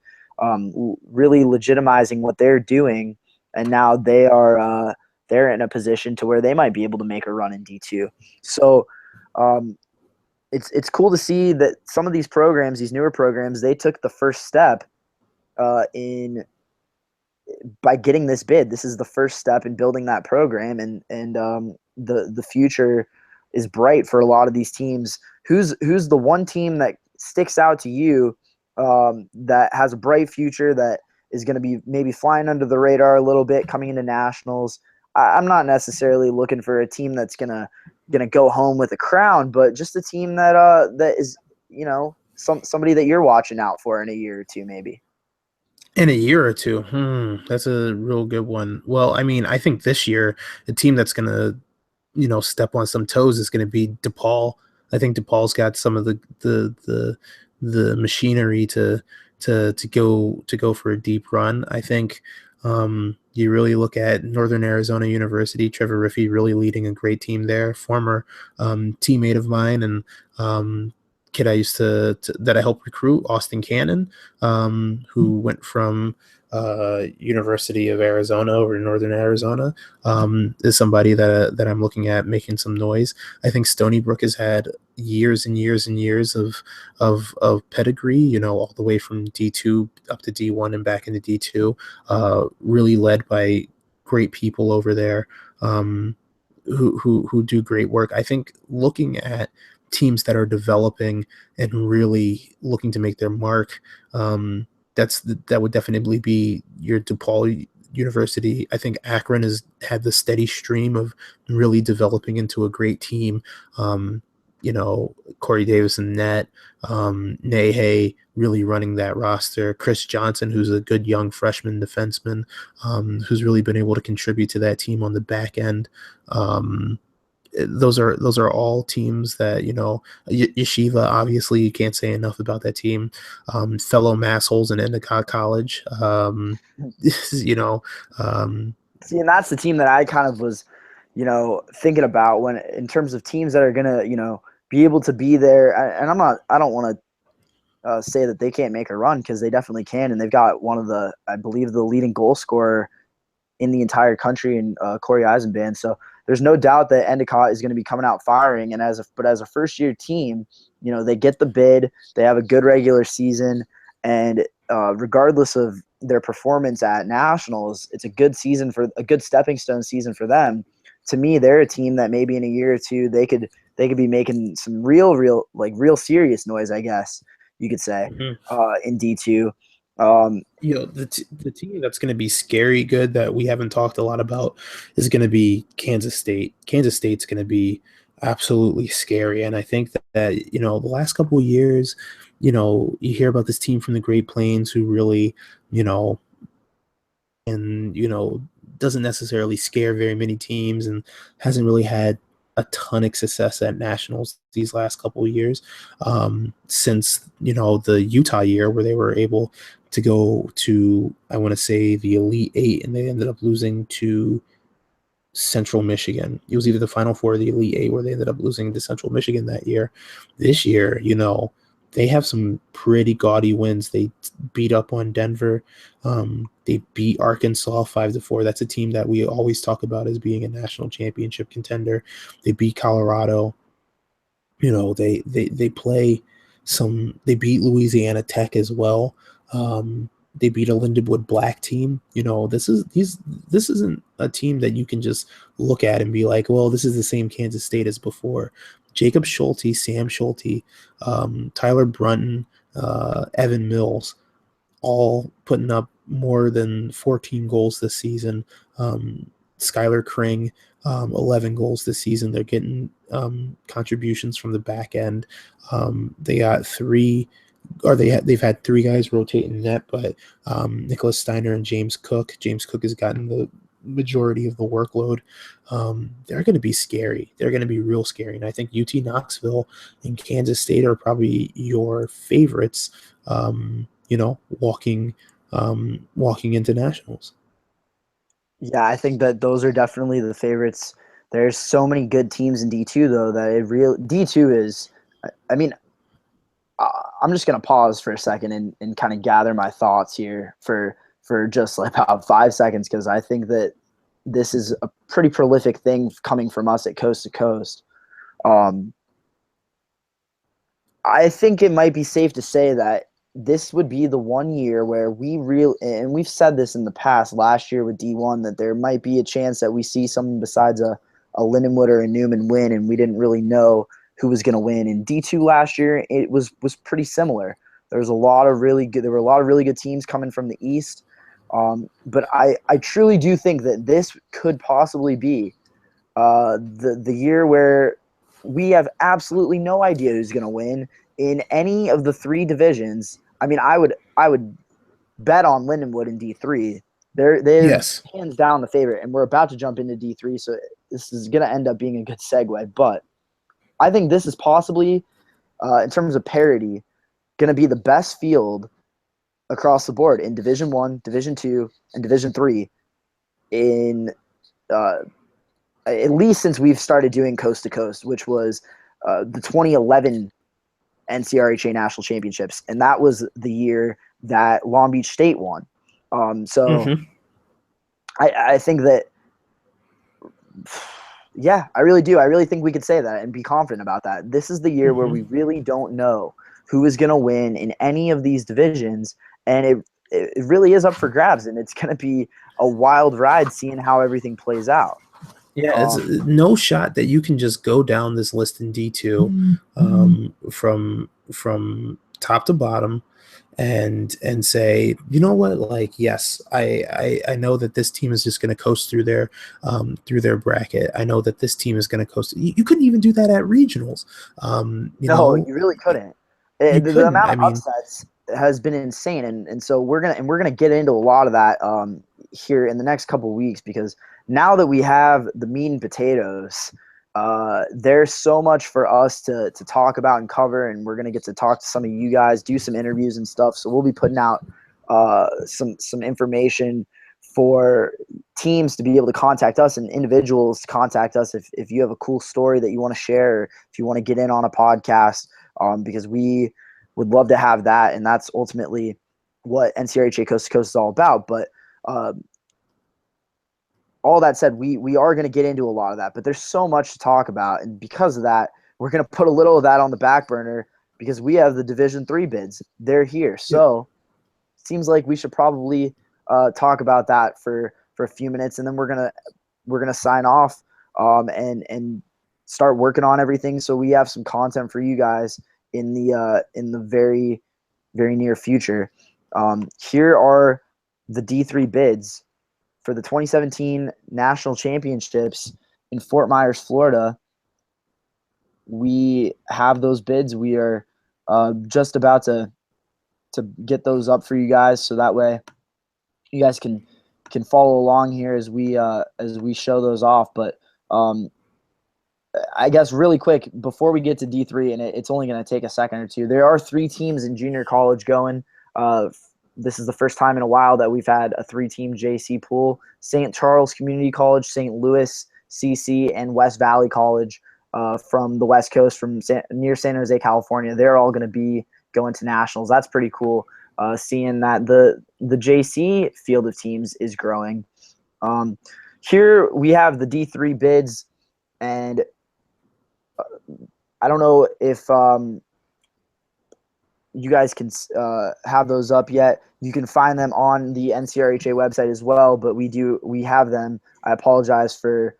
really legitimizing what they're doing. And now they're in a position to where they might be able to make a run in D2. So it's cool to see that some of these programs, these newer programs, they took the first step by getting this bid. This is the first step in building that program, and the future is bright for a lot of these teams. Who's the one team that sticks out to you that has a bright future, that is going to be maybe flying under the radar a little bit coming into nationals? I'm not necessarily looking for a team that's gonna go home with a crown, but just a team that is, somebody that you're watching out for in a year or two, maybe. In a year or two, that's a real good one. Well, I mean, I think this year the team that's gonna, step on some toes is gonna be DePaul. I think DePaul's got some of the machinery to go for a deep run. I think you really look at Northern Arizona University, Trevor Riffey really leading a great team there, former teammate of mine, and kid I used to that I helped recruit, Austin Cannon, who went from University of Arizona over to Northern Arizona, is somebody that I'm looking at making some noise. I think Stony Brook has had years and years and years of pedigree, all the way from D2 up to D1 and back into D2, really led by great people over there, who do great work. I think looking at teams that are developing and really looking to make their mark, that would definitely be your DePaul University. I think Akron has had the steady stream of really developing into a great team. Corey Davis and net, Nahe really running that roster. Chris Johnson, who's a good young freshman defenseman, who's really been able to contribute to that team on the back end. Those are all teams that, Yeshiva, obviously you can't say enough about that team. Fellow massholes in Endicott College, See, and that's the team that I kind of was, thinking about when, in terms of teams that are gonna, be able to be there. And I don't want to say that they can't make a run, because they definitely can, and they've got one of the, I believe, the leading goal scorer in the entire country in Corey Eisenband. So there's no doubt that Endicott is going to be coming out firing. And as a first year team, they get the bid, they have a good regular season, and regardless of their performance at nationals, it's a good stepping stone season for them. To me, they're a team that maybe in a year or two they could be making some real serious noise, I guess you could say, in D2. The team that's going to be scary good that we haven't talked a lot about is going to be Kansas State. Kansas State's going to be absolutely scary. And I think that the last couple of years, you hear about this team from the Great Plains who really, you know, and doesn't necessarily scare very many teams and hasn't really had a ton of success at nationals these last couple of years, since the Utah year where they were able to go to, I want to say, the Elite Eight, and they ended up losing to Central Michigan. It was either the Final Four or the Elite Eight where they ended up losing to Central Michigan that year. This year, they have some pretty gaudy wins. They beat up on Denver. They beat Arkansas 5-4. That's a team that we always talk about as being a national championship contender. They beat Colorado. They play some. They beat Louisiana Tech as well. They beat a Lindenwood Black team. This isn't a team that you can just look at and be like, well, this is the same Kansas State as before. Jacob Schulte, Sam Schulte, Tyler Brunton, Evan Mills, all putting up more than 14 goals this season. Skylar Kring, 11 goals this season. They're getting contributions from the back end. They got they've had three guys rotate in net, but Nicholas Steiner and James Cook. James Cook has gotten the majority of the workload. They're going to be scary. They're going to be real scary. And I think UT Knoxville and Kansas State are probably your favorites, walking into nationals. Yeah, I think that those are definitely the favorites. There's so many good teams in D2 though that D2 is. I mean, I'm just gonna pause for a second and kind of gather my thoughts here for just like about 5 seconds, because I think that this is a pretty prolific thing coming from us at Coast to Coast. I think it might be safe to say that this would be the one year where and we've said this in the past, last year with D1, that there might be a chance that we see someone besides a Lindenwood or a Newman win, and we didn't really know who was going to win. In D2 last year, it was pretty similar. There were a lot of really good teams coming from the East. But I truly do think that this could possibly be the year where we have absolutely no idea who's going to win in any of the three divisions. I mean, I would bet on Lindenwood in D3. They're Yes. hands down the favorite, and we're about to jump into D3, so this is going to end up being a good segue. But I think this is possibly, in terms of parity, going to be the best field across the board in Division 1, Division 2, and Division 3 in at least since we've started doing Coast to Coast, which was the 2011 NCRHA National Championships, and that was the year that Long Beach State won. I think that, yeah, I really do. I really think we could say that and be confident about that. This is the year where we really don't know who is going to win in any of these divisions, and it really is up for grabs, and it's going to be a wild ride seeing how everything plays out. Yeah, it's no shot that you can just go down this list in D2 from top to bottom and say, you know what, like, yes, I know that this team is just going to coast through their bracket. I know that this team is going to coast. You couldn't even do that at regionals. You really couldn't. The amount of upsets has been insane, and so we're gonna get into a lot of that here in the next couple of weeks, because now that we have the meat and potatoes, there's so much for us to talk about and cover, and we're going to get to talk to some of you guys, do some interviews and stuff. So we'll be putting out some information for teams to be able to contact us and individuals to contact us if you have a cool story that you want to share, or if you want to get in on a podcast, because we would love to have that, and that's ultimately what NCRHA Coast to Coast is all about. But all that said, we are going to get into a lot of that, but there's so much to talk about, and because of that, we're going to put a little of that on the back burner because we have the Division 3 bids. They're here, so it seems like we should probably talk about that for a few minutes, and then we're gonna sign off and start working on everything so we have some content for you guys in the very, very near future. Here are the D3 bids for the 2017 National Championships in Fort Myers, Florida. we have those bids. We are just about to get those up for you guys, so that way you guys can follow along here as we show those off. But I guess really quick before we get to D3, and it's only going to take a second or two. There are 3 teams in junior college going. This is the first time in a while that we've had a 3-team JC pool. St. Charles Community College, St. Louis CC, and West Valley College from the West Coast, from near San Jose, California. They're all going to be going to nationals. That's pretty cool. Seeing that the JC field of teams is growing. Here we have the D3 bids, and I don't know if you guys can have those up yet. You can find them on the NCRHA website as well, but we have them. I apologize for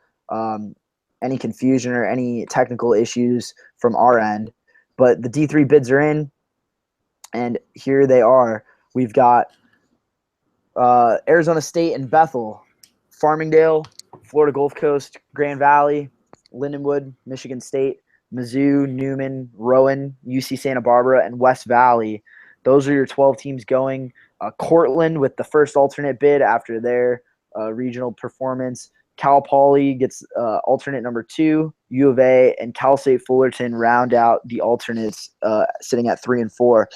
any confusion or any technical issues from our end, but the D3 bids are in, and here they are. We've got Arizona State and Bethel, Farmingdale, Florida Gulf Coast, Grand Valley, Lindenwood, Michigan State, Mizzou, Newman, Rowan, UC Santa Barbara, and West Valley. Those are your 12 teams going. Cortland with the first alternate bid after their regional performance. Cal Poly gets alternate number 2. U of A and Cal State Fullerton round out the alternates, sitting at 3 and 4.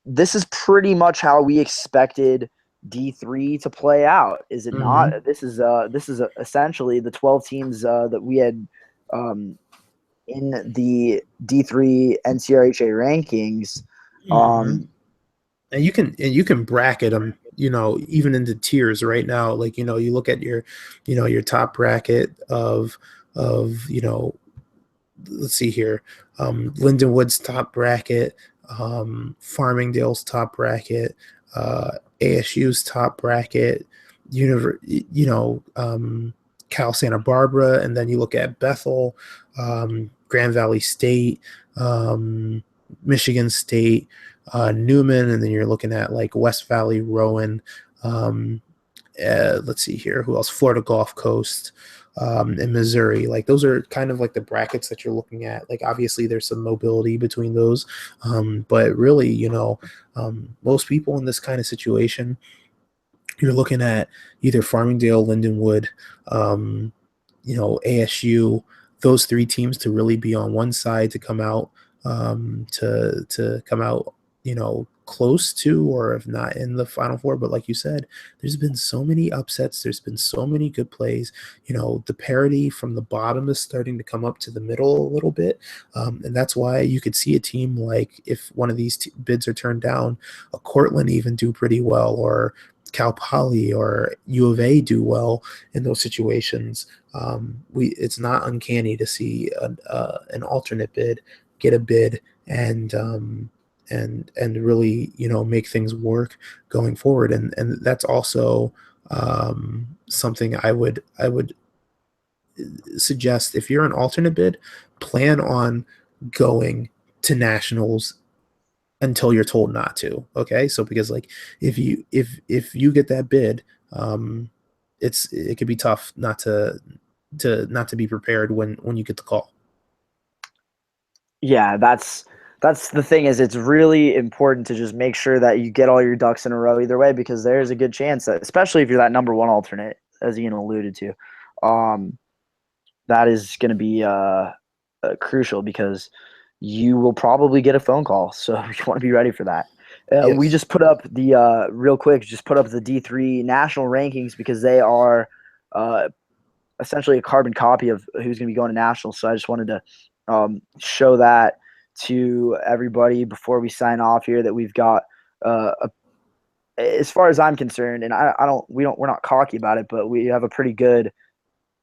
This is pretty much how we expected D3 to play out, is it not? This is essentially the 12 teams that we had in the D3 NCRHA rankings. And you can bracket them, even into tiers right now. Like, you look at your top bracket of let's see here, Lindenwood's top bracket, Farmingdale's top bracket, ASU's top bracket, Cal Santa Barbara, and then you look at Bethel, Grand Valley State, Michigan State, Newman, and then you're looking at like West Valley, Rowan, let's see here, who else? Florida Gulf Coast, and Missouri. Like, those are kind of like the brackets that you're looking at. Like, obviously there's some mobility between those, but really, most people in this kind of situation, you're looking at either Farmingdale, Lindenwood, ASU, those 3 teams to really be on one side to come out, to come out, close to, or if not in the Final Four. But like you said, there's been so many upsets. There's been so many good plays. The parity from the bottom is starting to come up to the middle a little bit. And that's why you could see a team like, if one of these bids are turned down, a Cortland even do pretty well, or Cal Poly or U of A do well in those situations. It's not uncanny to see an alternate bid get a bid and really make things work going forward. And that's also something I would suggest. If you're an alternate bid, plan on going to nationals until you're told not to. Okay, so because like if you get that bid, it could be tough not to be prepared when you get the call. Yeah, that's the thing, is it's really important to just make sure that you get all your ducks in a row either way, because there's a good chance that, especially if you're that number 1 alternate, as Ian alluded to, that is going to be crucial, because you will probably get a phone call. So you want to be ready for that. Yes. We just put up the real quick, just put up the D3 national rankings, because they are essentially a carbon copy of who's going to be going to nationals. So I just wanted to show that to everybody before we sign off here, that we've got as far as I'm concerned, and we're not cocky about it, but we have a pretty good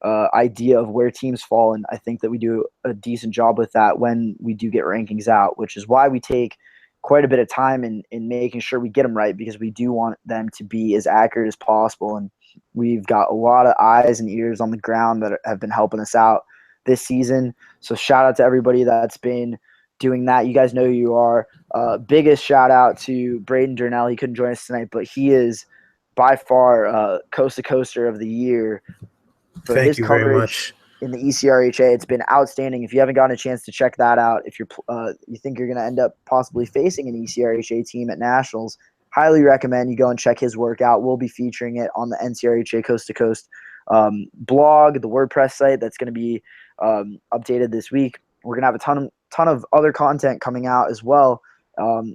idea of where teams fall, and I think that we do a decent job with that when we do get rankings out, which is why we take quite a bit of time in making sure we get them right, because we do want them to be as accurate as possible. And we've got a lot of eyes and ears on the ground that have been helping us out this season. So shout out to everybody that's been doing that. You guys know who you are. Biggest shout out to Braden Durnell. He couldn't join us tonight, but he is by far Coast to Coaster of the year for Thank his you coverage very much. in the ECRHA. It's been outstanding. If you haven't gotten a chance to check that out, if you think you're going to end up possibly facing an ECRHA team at nationals, highly recommend you go and check his work out. We'll be featuring it on the NCRHA Coast to Coast blog, the WordPress site that's going to be updated this week. We're going to have a ton of other content coming out as well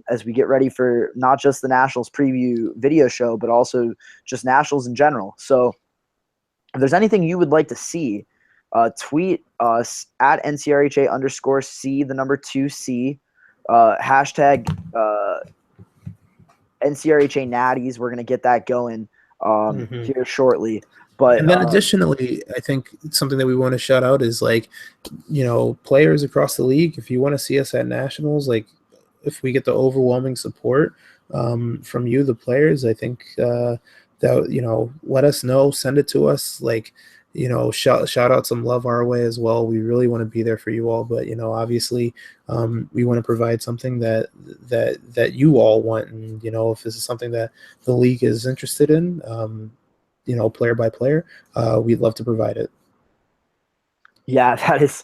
as we get ready for not just the Nationals preview video show, but also just Nationals in general. So if there's anything you would like to see, tweet us at NCRHA_C2C, hashtag NCRHA Natties. We're going to get that going here shortly. But and then additionally, I think something that we want to shout out is like, players across the league. If you want to see us at nationals, like if we get the overwhelming support from you, the players, I think that, let us know, send it to us. Like, shout out some love our way as well. We really want to be there for you all, but obviously we want to provide something that you all want. And if this is something that the league is interested in, player by player, we'd love to provide it. Yeah, that is.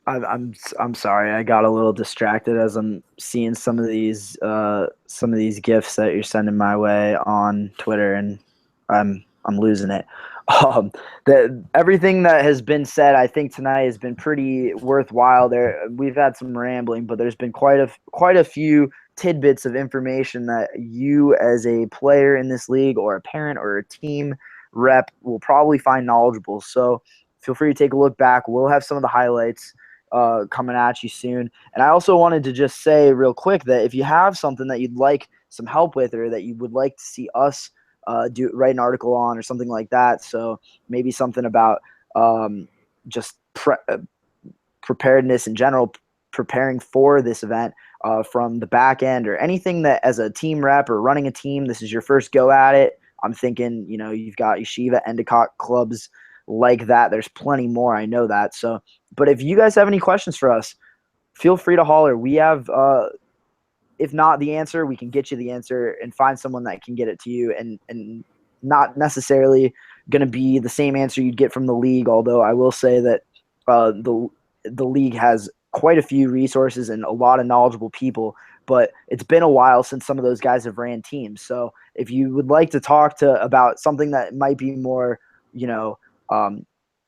I'm sorry. I got a little distracted as I'm seeing some of these gifts that you're sending my way on Twitter, and I'm losing it. Everything that has been said, I think tonight has been pretty worthwhile. We've had some rambling, but there's been quite a few tidbits of information that you, as a player in this league, or a parent, or a team rep, will probably find knowledgeable. So feel free to take a look back. We'll have some of the highlights coming at you soon. And I also wanted to just say real quick that if you have something that you'd like some help with, or that you would like to see us write an article on, or something like that, so maybe something about just preparedness in general, preparing for this event from the back end, or anything that as a team rep or running a team, this is your first go at it. I'm thinking, you've got Yeshiva, Endicott clubs like that. There's plenty more. I know that. So, but if you guys have any questions for us, feel free to holler. We have, if not the answer, we can get you the answer and find someone that can get it to you, and not necessarily going to be the same answer you'd get from the league. Although I will say that the league has quite a few resources and a lot of knowledgeable people, but it's been a while since some of those guys have ran teams. So if you would like to talk about something that might be more,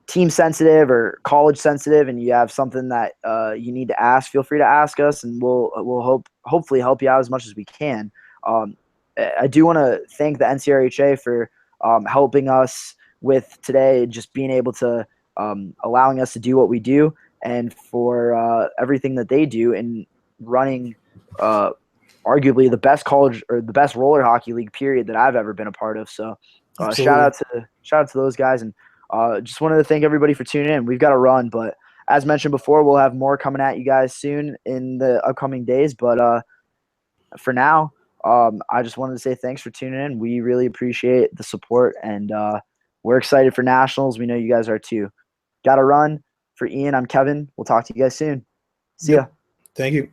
team sensitive or college sensitive, and you have something that you need to ask, feel free to ask us, and we'll hopefully help you out as much as we can. I do want to thank the NCRHA for helping us with today, just being able to allowing us to do what we do, and for everything that they do in running arguably the best college or the best roller hockey league period that I've ever been a part of. So shout out to those guys, and just wanted to thank everybody for tuning in. We've got to run, but as mentioned before, we'll have more coming at you guys soon in the upcoming days. But for now, I just wanted to say thanks for tuning in. We really appreciate the support, and we're excited for nationals. We know you guys are too. Got to run. For Ian, I'm Kevin. We'll talk to you guys soon. See ya. Thank you.